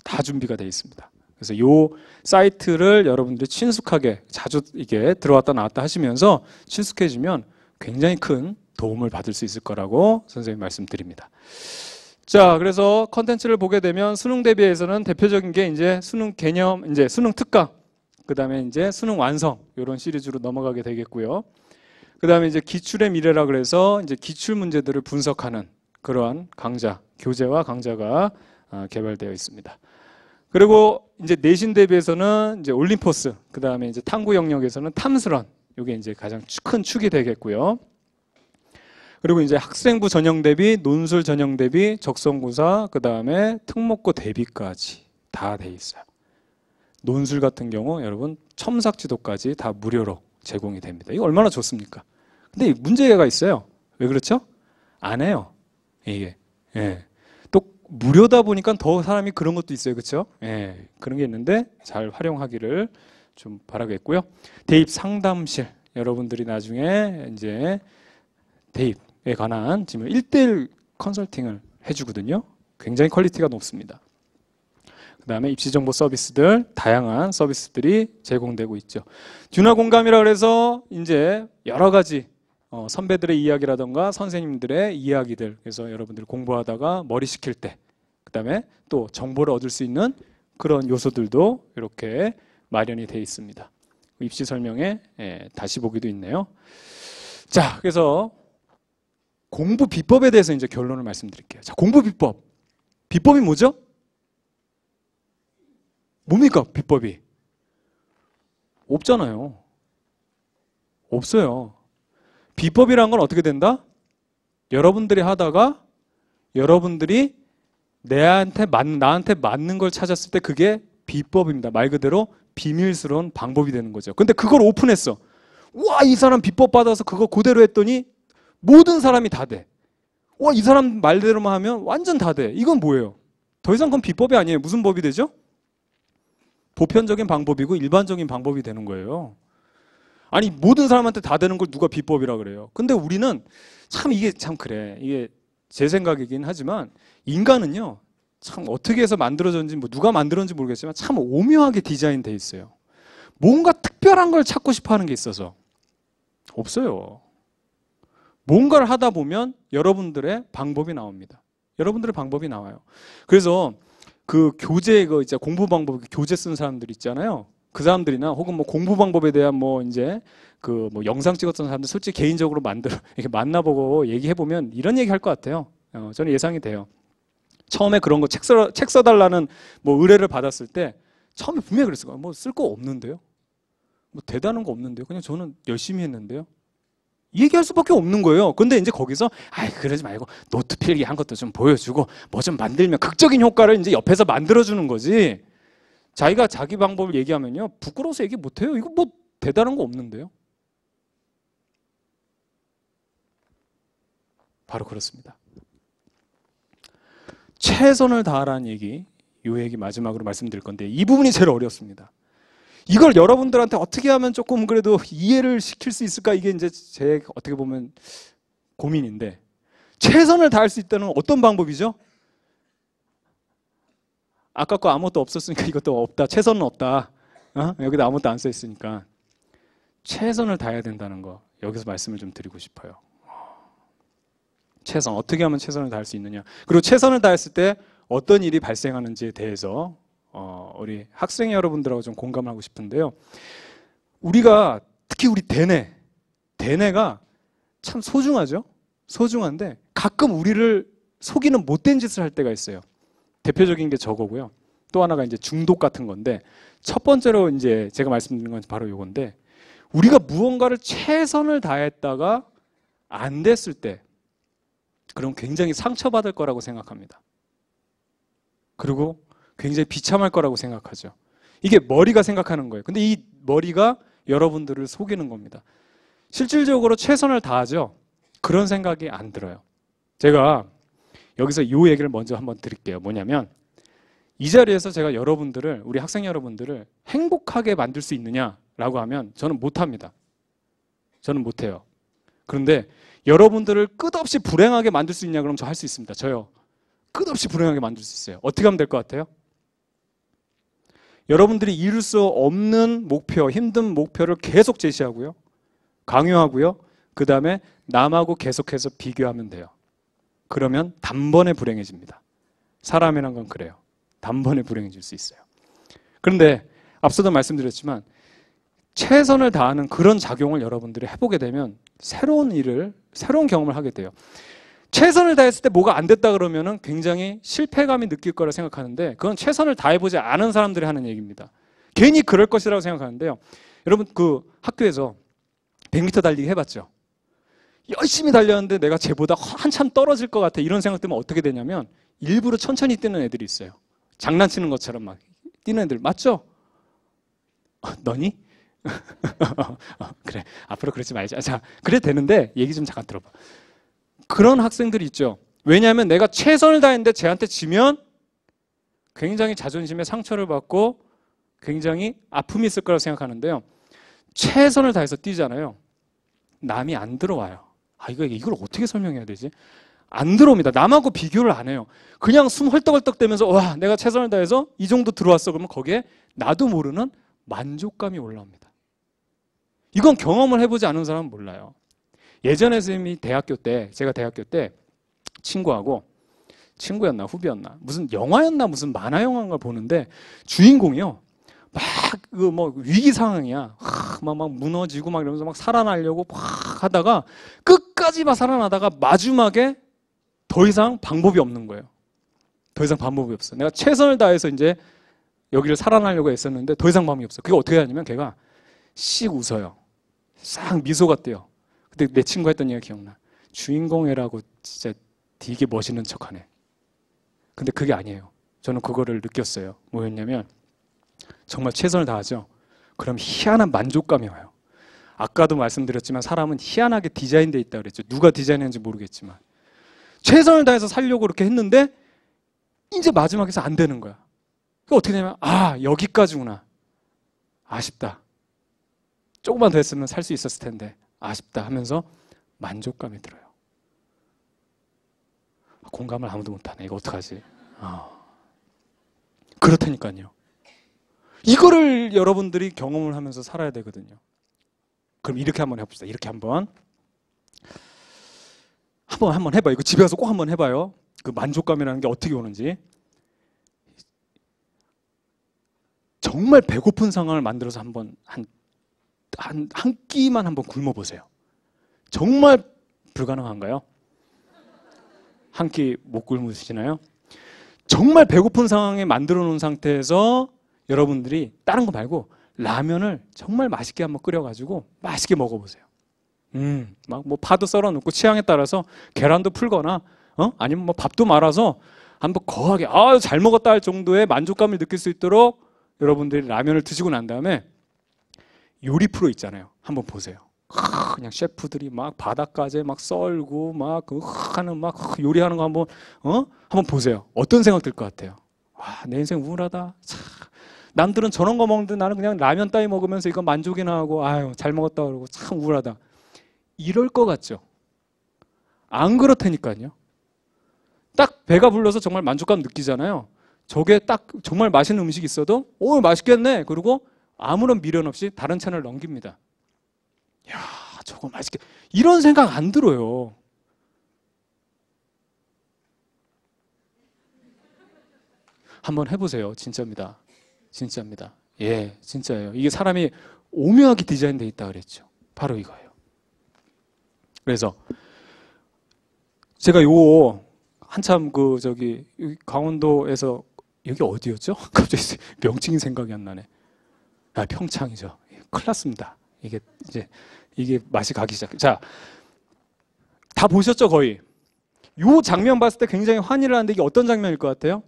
다 준비가 되어 있습니다. 그래서 이 사이트를 여러분들이 친숙하게 자주 이게 들어왔다 나왔다 하시면서 친숙해지면 굉장히 큰 도움을 받을 수 있을 거라고 선생님 말씀드립니다. 자, 그래서 컨텐츠를 보게 되면 수능 대비해서는 대표적인 게 이제 수능 개념, 이제 수능 특강, 그 다음에 이제 수능 완성 이런 시리즈로 넘어가게 되겠고요. 그 다음에 이제 기출의 미래라 그래서 이제 기출 문제들을 분석하는 그러한 강좌, 교재와 강좌가 개발되어 있습니다. 그리고 이제 내신 대비해서는 이제 올림포스, 그 다음에 이제 탐구 영역에서는 탐스런, 이게 이제 가장 큰 축이 되겠고요. 그리고 이제 학생부 전형 대비, 논술 전형 대비, 적성고사, 그 다음에 특목고 대비까지 다 돼 있어요. 논술 같은 경우 여러분 첨삭 지도까지 다 무료로 제공이 됩니다. 이거 얼마나 좋습니까? 근데 문제가 있어요. 왜 그렇죠? 안 해요. 이게. 또 무료다 보니까 더 사람이 그런 것도 있어요. 그렇죠? 그런 게 있는데 잘 활용하기를 좀 바라겠고요. 대입 상담실 여러분들이 나중에 이제 대입에 관한 지금 1:1 컨설팅을 해주거든요. 굉장히 퀄리티가 높습니다. 그 다음에 입시정보 서비스들, 다양한 서비스들이 제공되고 있죠. 듀나 공감이라 그래서 이제 여러 가지 선배들의 이야기라던가 선생님들의 이야기들, 그래서 여러분들이 공부하다가 머리 식힐 때 그다음에 또 정보를 얻을 수 있는 그런 요소들도 이렇게 마련이 되어 있습니다. 입시 설명에 다시 보기도 있네요. 자, 그래서 공부 비법에 대해서 이제 결론을 말씀드릴게요. 자, 공부 비법. 비법이 뭐죠? 뭡니까, 비법이? 없잖아요. 없어요. 비법이란 건 어떻게 된다? 여러분들이 하다가 여러분들이 나한테 맞는 걸 찾았을 때 그게 비법입니다. 말 그대로 비밀스러운 방법이 되는 거죠. 근데 그걸 오픈했어. 와, 이 사람 비법 받아서 그거 그대로 했더니 모든 사람이 다 돼. 와, 이 사람 말대로만 하면 완전 다 돼. 이건 뭐예요? 더 이상 그건 비법이 아니에요. 무슨 법이 되죠? 보편적인 방법이고 일반적인 방법이 되는 거예요. 아니, 모든 사람한테 다 되는 걸 누가 비법이라 그래요? 근데 우리는 참 이게 참 그래. 이게 제 생각이긴 하지만 인간은요, 참 어떻게 해서 만들어졌는지 뭐 누가 만들었는지 모르겠지만 참 오묘하게 디자인돼 있어요. 뭔가 특별한 걸 찾고 싶어 하는 게 있어서 없어요. 뭔가를 하다 보면 여러분들의 방법이 나옵니다. 여러분들의 방법이 나와요. 그래서 그 교재, 그 이제 공부 방법, 교재 쓴 사람들 있잖아요. 그 사람들이나 혹은 뭐 공부 방법에 대한 뭐 이제 그 뭐 영상 찍었던 사람들 솔직히 개인적으로 이렇게 만나보고 얘기해보면 이런 얘기 할 것 같아요. 저는 예상이 돼요. 처음에 그런 거 책 써달라는 뭐 의뢰를 받았을 때 처음에 분명히 그랬을 거예요. 뭐 쓸 거 없는데요? 뭐 대단한 거 없는데요? 그냥 저는 열심히 했는데요? 얘기할 수밖에 없는 거예요. 근데 이제 거기서 아이 그러지 말고 노트 필기한 것도 좀 보여주고 뭐 좀 만들면 극적인 효과를 이제 옆에서 만들어주는 거지. 자기가 자기 방법을 얘기하면요 부끄러워서 얘기 못해요. 이거 뭐 대단한 거 없는데요. 바로 그렇습니다. 최선을 다하라는 얘기, 이 얘기 마지막으로 말씀드릴 건데 이 부분이 제일 어렵습니다. 이걸 여러분들한테 어떻게 하면 조금 그래도 이해를 시킬 수 있을까? 이게 이제 제 어떻게 보면 고민인데 최선을 다할 수 있다는 어떤 방법이죠? 아까 거 아무것도 없었으니까 이것도 없다. 최선은 없다. 여기다 아무것도 안 써 있으니까 최선을 다해야 된다는 거 여기서 말씀을 좀 드리고 싶어요. 최선, 어떻게 하면 최선을 다할 수 있느냐. 그리고 최선을 다했을 때 어떤 일이 발생하는지에 대해서 우리 학생 여러분들하고 좀 공감을 하고 싶은데요. 우리가 특히 우리 대뇌가 참 소중하죠. 소중한데 가끔 우리를 속이는 못된 짓을 할 때가 있어요. 대표적인 게 저거고요. 또 하나가 이제 중독 같은 건데 첫 번째로 이제 제가 말씀드린 건 바로 요건데 우리가 무언가를 최선을 다했다가 안 됐을 때 그럼 굉장히 상처받을 거라고 생각합니다. 그리고 굉장히 비참할 거라고 생각하죠. 이게 머리가 생각하는 거예요. 근데 이 머리가 여러분들을 속이는 겁니다. 실질적으로 최선을 다하죠. 그런 생각이 안 들어요. 제가 여기서 이 얘기를 먼저 한번 드릴게요. 뭐냐면 이 자리에서 제가 여러분들을, 우리 학생 여러분들을 행복하게 만들 수 있느냐라고 하면 저는 못합니다. 저는 못해요. 그런데 여러분들을 끝없이 불행하게 만들 수 있냐 그러면 저 할 수 있습니다. 저요. 끝없이 불행하게 만들 수 있어요. 어떻게 하면 될 것 같아요? 여러분들이 이룰 수 없는 목표, 힘든 목표를 계속 제시하고요. 강요하고요. 그 다음에 남하고 계속해서 비교하면 돼요. 그러면 단번에 불행해집니다. 사람이란 건 그래요. 단번에 불행해질 수 있어요. 그런데 앞서도 말씀드렸지만 최선을 다하는 그런 작용을 여러분들이 해보게 되면 새로운 경험을 하게 돼요. 최선을 다했을 때 뭐가 안 됐다 그러면은 굉장히 실패감이 느낄 거라 생각하는데 그건 최선을 다해보지 않은 사람들이 하는 얘기입니다. 괜히 그럴 것이라고 생각하는데요. 여러분 그 학교에서 100m 달리기 해봤죠? 열심히 달렸는데 내가 쟤보다 한참 떨어질 것 같아 이런 생각 때문에 어떻게 되냐면 일부러 천천히 뛰는 애들이 있어요. 장난치는 것처럼 막 뛰는 애들 맞죠? 너니? 그래 앞으로 그러지 말자. 자 그래 되는데 얘기 좀 잠깐 들어봐. 그런 학생들이 있죠. 왜냐하면 내가 최선을 다했는데 쟤한테 지면 굉장히 자존심에 상처를 받고 굉장히 아픔이 있을 거라고 생각하는데요. 최선을 다해서 뛰잖아요. 남이 안 들어와요. 이걸 어떻게 설명해야 되지? 안 들어옵니다. 남하고 비교를 안 해요. 그냥 숨 헐떡헐떡 대면서 와 내가 최선을 다해서 이 정도 들어왔어. 그러면 거기에 나도 모르는 만족감이 올라옵니다. 이건 경험을 해보지 않은 사람은 몰라요. 예전에 선생님이 제가 대학교 때 친구하고 친구였나 후배였나 무슨 영화였나 무슨 만화 영화인가 보는데 주인공이요 막 그 뭐 위기 상황이야 막 무너지고 막 이러면서 막 살아나려고 막 하다가 끝까지 막 살아나다가 마지막에 더 이상 방법이 없는 거예요. 더 이상 방법이 없어. 내가 최선을 다해서 이제 여기를 살아나려고 했었는데 더 이상 방법이 없어. 그게 어떻게 하냐면 걔가 씩 웃어요. 싹 미소가 띄어. 근데 내 친구가 했던 얘기가 기억나. 주인공이라고 진짜 되게 멋있는 척하네. 근데 그게 아니에요. 저는 그거를 느꼈어요. 뭐였냐면 정말 최선을 다하죠. 그럼 희한한 만족감이 와요. 아까도 말씀드렸지만 사람은 희한하게 디자인되어 있다고 그랬죠. 누가 디자인했는지 모르겠지만 최선을 다해서 살려고 그렇게 했는데 이제 마지막에서 안 되는 거야. 그게 어떻게 되냐면 아 여기까지구나. 아쉽다. 조금만 더 했으면 살 수 있었을 텐데 아쉽다 하면서 만족감이 들어요. 공감을 아무도 못하네. 이거 어떡하지? 그렇다니까요. 이거를 여러분들이 경험을 하면서 살아야 되거든요. 그럼 이렇게 한번 해봅시다. 이렇게 한번 해봐요. 이거 집에 가서 꼭 한번 해봐요. 그 만족감이라는 게 어떻게 오는지. 정말 배고픈 상황을 만들어서 한번 한 끼만 한번 굶어보세요. 정말 불가능한가요? 한 끼 못 굶으시나요? 정말 배고픈 상황에 만들어 놓은 상태에서 여러분들이 다른 거 말고 라면을 정말 맛있게 한번 끓여가지고 맛있게 먹어보세요. 막 뭐 파도 썰어 놓고 취향에 따라서 계란도 풀거나 아니면 뭐 밥도 말아서 한번 거하게 잘 먹었다 할 정도의 만족감을 느낄 수 있도록 여러분들이 라면을 드시고 난 다음에 요리 프로 있잖아요. 한번 보세요. 그냥 셰프들이 막 바닥까지 막 썰고 막 하는 막 요리하는 거 한번 보세요. 어떤 생각 들 것 같아요? 와, 내 인생 우울하다. 참. 남들은 저런 거 먹는데 나는 그냥 라면 따위 먹으면서 이거 만족이나 하고 아유 잘 먹었다 그러고 참 우울하다. 이럴 것 같죠? 안 그렇다니까요. 딱 배가 불러서 정말 만족감 느끼잖아요. 저게 딱 정말 맛있는 음식이 있어도 오 맛있겠네. 그리고 아무런 미련 없이 다른 찬을 넘깁니다. 야 저거 맛있게 이런 생각 안 들어요. 한번 해보세요. 진짜입니다. 진짜입니다. 예, 진짜예요. 이게 사람이 오묘하게 디자인되어 있다 그랬죠. 바로 이거예요. 그래서 제가 한참 여기 강원도에서 여기 어디였죠? 갑자기 명칭이 생각이 안 나네. 평창이죠. 큰일 났습니다. 이게 맛이 가기 시작해. 자, 다 보셨죠, 거의? 요 장면 봤을 때 굉장히 환희를 하는데 이게 어떤 장면일 것 같아요?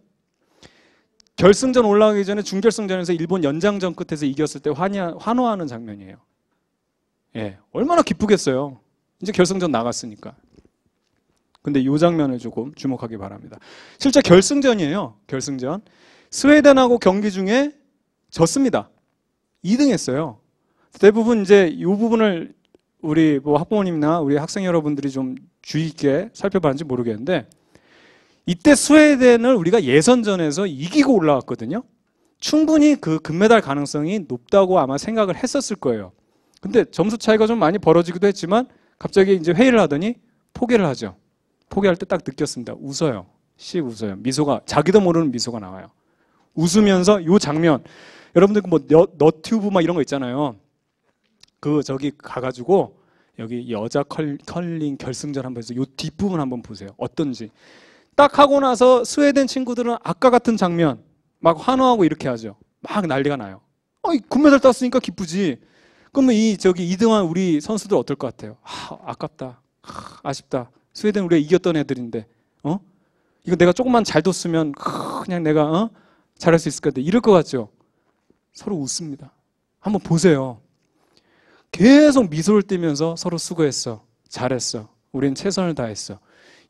결승전 올라가기 전에 준결승전에서 일본 연장전 끝에서 이겼을 때 환호하는 장면이에요. 예, 얼마나 기쁘겠어요. 이제 결승전 나갔으니까. 근데 이 장면을 조금 주목하기 바랍니다. 실제 결승전이에요. 결승전. 스웨덴하고 경기 중에 졌습니다. 2등 했어요. 대부분 이제 이 부분을 우리 학부모님이나 우리 학생 여러분들이 좀 주의 있게 살펴봤는지 모르겠는데 이때 스웨덴을 우리가 예선전에서 이기고 올라왔거든요. 충분히 그 금메달 가능성이 높다고 아마 생각을 했었을 거예요. 근데 점수 차이가 좀 많이 벌어지기도 했지만 갑자기 이제 회의를 하더니 포기를 하죠. 포기할 때 딱 느꼈습니다. 웃어요. 씩 웃어요. 미소가 자기도 모르는 미소가 나와요. 웃으면서 이 장면 여러분들 뭐 너튜브 막 이런 거 있잖아요. 저기 가가지고 여기 여자 컬링 결승전 한번 해서 이 뒷부분 한번 보세요. 어떤지. 딱 하고 나서 스웨덴 친구들은 아까 같은 장면 막 환호하고 이렇게 하죠. 막 난리가 나요. 금메달 땄으니까 기쁘지. 그러면 2등한 우리 선수들 어떨 것 같아요? 아깝다. 아쉽다. 스웨덴 우리가 이겼던 애들인데 이거 내가 조금만 잘 뒀으면 그냥 내가 잘할 수 있을 것 같아. 이럴 것 같죠? 서로 웃습니다. 한번 보세요. 계속 미소를 띠면서 서로 수고했어. 잘했어. 우린 최선을 다했어.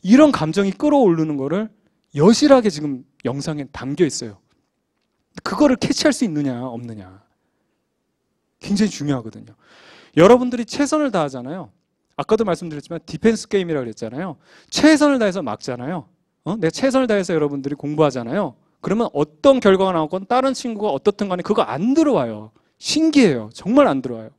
이런 감정이 끌어오르는 거를 여실하게 지금 영상에 담겨 있어요. 그거를 캐치할 수 있느냐 없느냐 굉장히 중요하거든요. 여러분들이 최선을 다하잖아요. 아까도 말씀드렸지만 디펜스 게임이라고 그랬잖아요. 최선을 다해서 막잖아요. 내가 최선을 다해서 여러분들이 공부하잖아요. 그러면 어떤 결과가 나오건 다른 친구가 어떻든 간에 그거 안 들어와요. 신기해요. 정말 안 들어와요.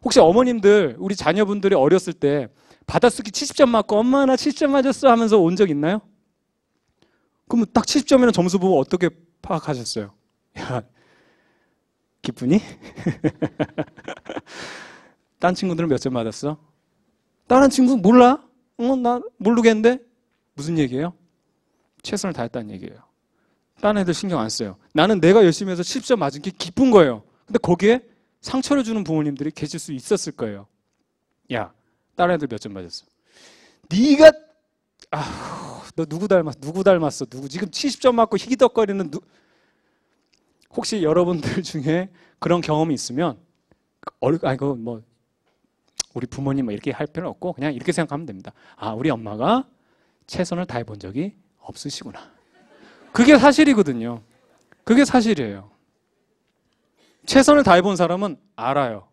혹시 어머님들 우리 자녀분들이 어렸을 때 받아쓰기 70점 맞고 엄마 나 70점 맞았어 하면서 온 적 있나요? 그러면 딱 70점이라는 점수 보고 어떻게 파악하셨어요? 야, 기쁘니? 딴 친구들은 몇 점 받았어? 다른 친구 몰라? 나 모르겠는데? 무슨 얘기예요? 최선을 다했다는 얘기예요. 다른 애들 신경 안 써요. 나는 내가 열심히 해서 70점 맞은 게 기쁜 거예요. 근데 거기에 상처를 주는 부모님들이 계실 수 있었을 거예요. 야, 다른 애들 몇 점 맞았어? 네가 너 누구 닮았어? 누구 지금 70점 맞고 희기덕거리는 혹시 여러분들 중에 그런 경험이 있으면 이거 뭐 우리 부모님 뭐 이렇게 할 필요는 없고 그냥 이렇게 생각하면 됩니다. 아, 우리 엄마가 최선을 다해 본 적이 없으시구나. 그게 사실이거든요. 그게 사실이에요. 최선을 다해 본 사람은 알아요.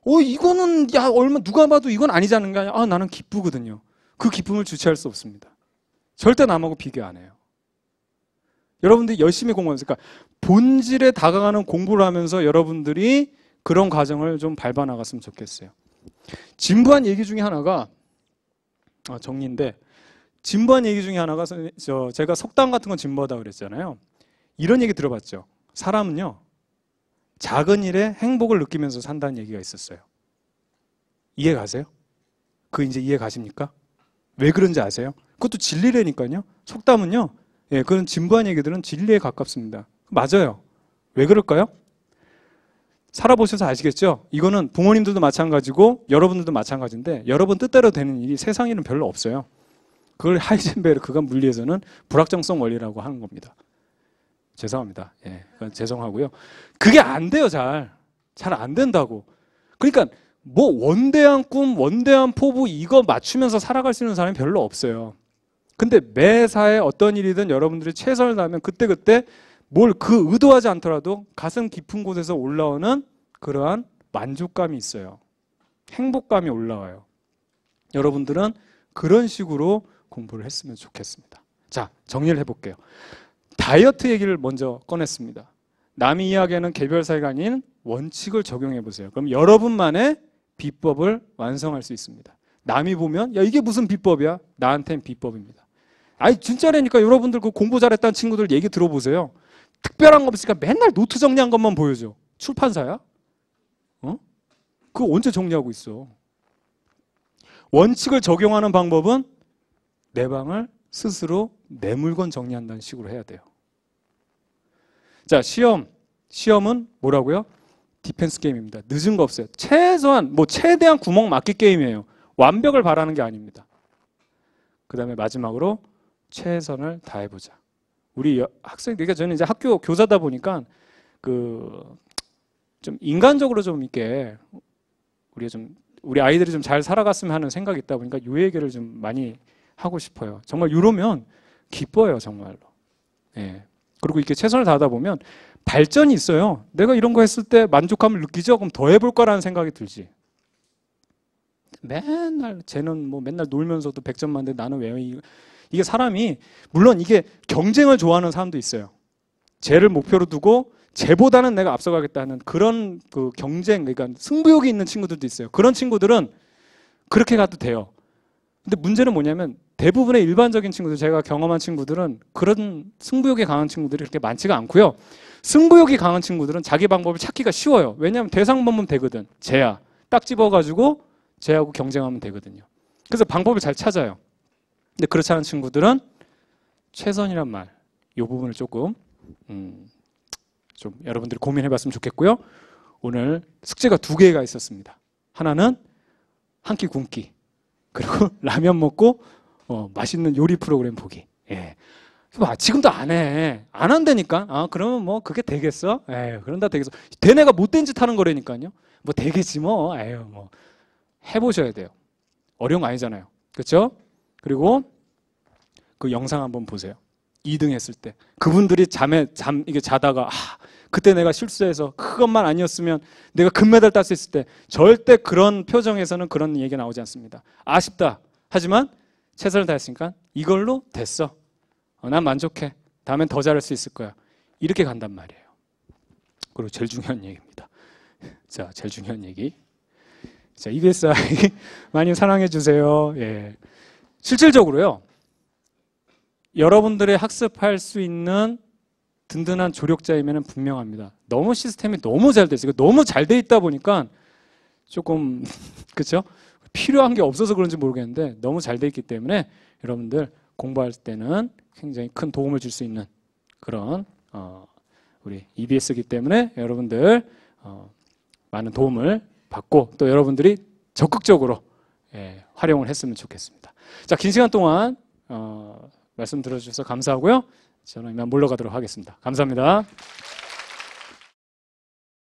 이거는 누가 봐도 이건 아니지 않는 게 아니라 나는 기쁘거든요. 그 기쁨을 주체할 수 없습니다. 절대 남하고 비교 안 해요. 여러분들이 열심히 공부하면서 그러니까 본질에 다가가는 공부를 하면서 여러분들이 그런 과정을 좀 밟아 나갔으면 좋겠어요. 진부한 얘기 중에 하나가 정리인데 진부한 얘기 중에 하나가 제가 속담 같은 건 진부하다고 그랬잖아요. 이런 얘기 들어봤죠. 사람은요. 작은 일에 행복을 느끼면서 산다는 얘기가 있었어요. 이해 가세요? 이제 이해 가십니까? 왜 그런지 아세요? 그것도 진리라니까요. 속담은요. 그런 진부한 얘기들은 진리에 가깝습니다. 맞아요. 왜 그럴까요? 살아보셔서 아시겠죠? 이거는 부모님들도 마찬가지고 여러분들도 마찬가지인데 여러분 뜻대로 되는 일이 세상에는 별로 없어요. 그걸 하이젠베르크가 물리에서는 불확정성 원리라고 하는 겁니다. 죄송합니다. 죄송하고요. 그게 안 돼요, 잘 안 된다고. 그러니까 뭐 원대한 꿈, 원대한 포부 이거 맞추면서 살아갈 수 있는 사람이 별로 없어요. 근데 매사에 어떤 일이든 여러분들이 최선을 다하면 그때그때 뭘 의도하지 않더라도 가슴 깊은 곳에서 올라오는 그러한 만족감이 있어요. 행복감이 올라와요. 여러분들은 그런 식으로 공부를 했으면 좋겠습니다. 자, 정리를 해볼게요. 다이어트 얘기를 먼저 꺼냈습니다. 남이 이야기하는 개별 사이가 아닌 원칙을 적용해 보세요. 그럼 여러분만의 비법을 완성할 수 있습니다. 남이 보면 이게 무슨 비법이야? 나한텐 비법입니다. 진짜라니까. 여러분들 그 공부 잘했다는 친구들 얘기 들어보세요. 특별한 거 없으니까 맨날 노트 정리한 것만 보여줘. 출판사야? 그거 언제 정리하고 있어? 원칙을 적용하는 방법은 내 방을 스스로 내 물건 정리한다는 식으로 해야 돼요. 자, 시험은 뭐라고요? 디펜스 게임입니다. 늦은 거 없어요. 최대한 구멍 막기 게임이에요. 완벽을 바라는 게 아닙니다. 그 다음에 마지막으로 최선을 다해보자. 우리 학생들, 저는 이제 학교 교사다 보니까 좀 인간적으로 좀 이렇게 우리 아이들이 좀 잘 살아갔으면 하는 생각이 있다 보니까 이 얘기를 좀 많이 하고 싶어요. 정말 이러면 기뻐요, 정말로. 그리고 이렇게 최선을 다하다 보면 발전이 있어요. 내가 이런 거 했을 때 만족감을 느끼죠? 그럼 더 해볼 거라는 생각이 들지. 쟤는 뭐 맨날 놀면서도 100점 만데 나는 왜 이게 사람이 물론 이게 경쟁을 좋아하는 사람도 있어요. 쟤를 목표로 두고 쟤보다는 내가 앞서가겠다는 그런 경쟁, 그러니까 승부욕이 있는 친구들도 있어요. 그런 친구들은 그렇게 가도 돼요. 근데 문제는 뭐냐면 대부분의 일반적인 친구들, 제가 경험한 친구들은 그런 승부욕이 강한 친구들이 그렇게 많지가 않고요. 승부욕이 강한 친구들은 자기 방법을 찾기가 쉬워요. 왜냐하면 대상 보면 되거든. 쟤야. 딱 집어가지고 쟤하고 경쟁하면 되거든요. 그래서 방법을 잘 찾아요. 근데 그렇지 않은 친구들은 최선이란 말, 이 부분을 조금 좀 여러분들이 고민해봤으면 좋겠고요. 오늘 숙제가 2개가 있었습니다. 하나는 한 끼 굶기, 그리고 라면 먹고 맛있는 요리 프로그램 보기. 지금도 안 해. 안 한다니까. 그러면 뭐 그게 되겠어? 그런다 되겠어. 된 애가 못된 짓 하는 거라니까요. 뭐 되겠지 뭐. 뭐 해보셔야 돼요. 어려운 거 아니잖아요. 그렇죠? 그리고 그 영상 한번 보세요. 2등 했을 때 그분들이 이게 자다가 그때 내가 실수해서 그것만 아니었으면 내가 금메달 땄을 때 절대 그런 표정에서는 그런 얘기가 나오지 않습니다. 아쉽다. 하지만 최선을 다했으니까 이걸로 됐어. 난 만족해. 다음엔 더 잘할 수 있을 거야. 이렇게 간단 말이에요. 그리고 제일 중요한 얘기입니다. 자, 제일 중요한 얘기. 자, EBS 아이 많이 사랑해 주세요. 실질적으로요. 여러분들의 학습할 수 있는 든든한 조력자이면 분명합니다. 너무 시스템이 너무 잘 돼 있어요. 너무 잘 돼 있다 보니까 조금 그렇죠? 필요한 게 없어서 그런지 모르겠는데 너무 잘 돼 있기 때문에 여러분들 공부할 때는 굉장히 큰 도움을 줄 수 있는 그런 우리 EBS이기 때문에 여러분들 많은 도움을 받고 또 여러분들이 적극적으로 활용을 했으면 좋겠습니다. 자, 긴 시간 동안 말씀 들어주셔서 감사하고요. 저는 이만 물러가도록 하겠습니다. 감사합니다.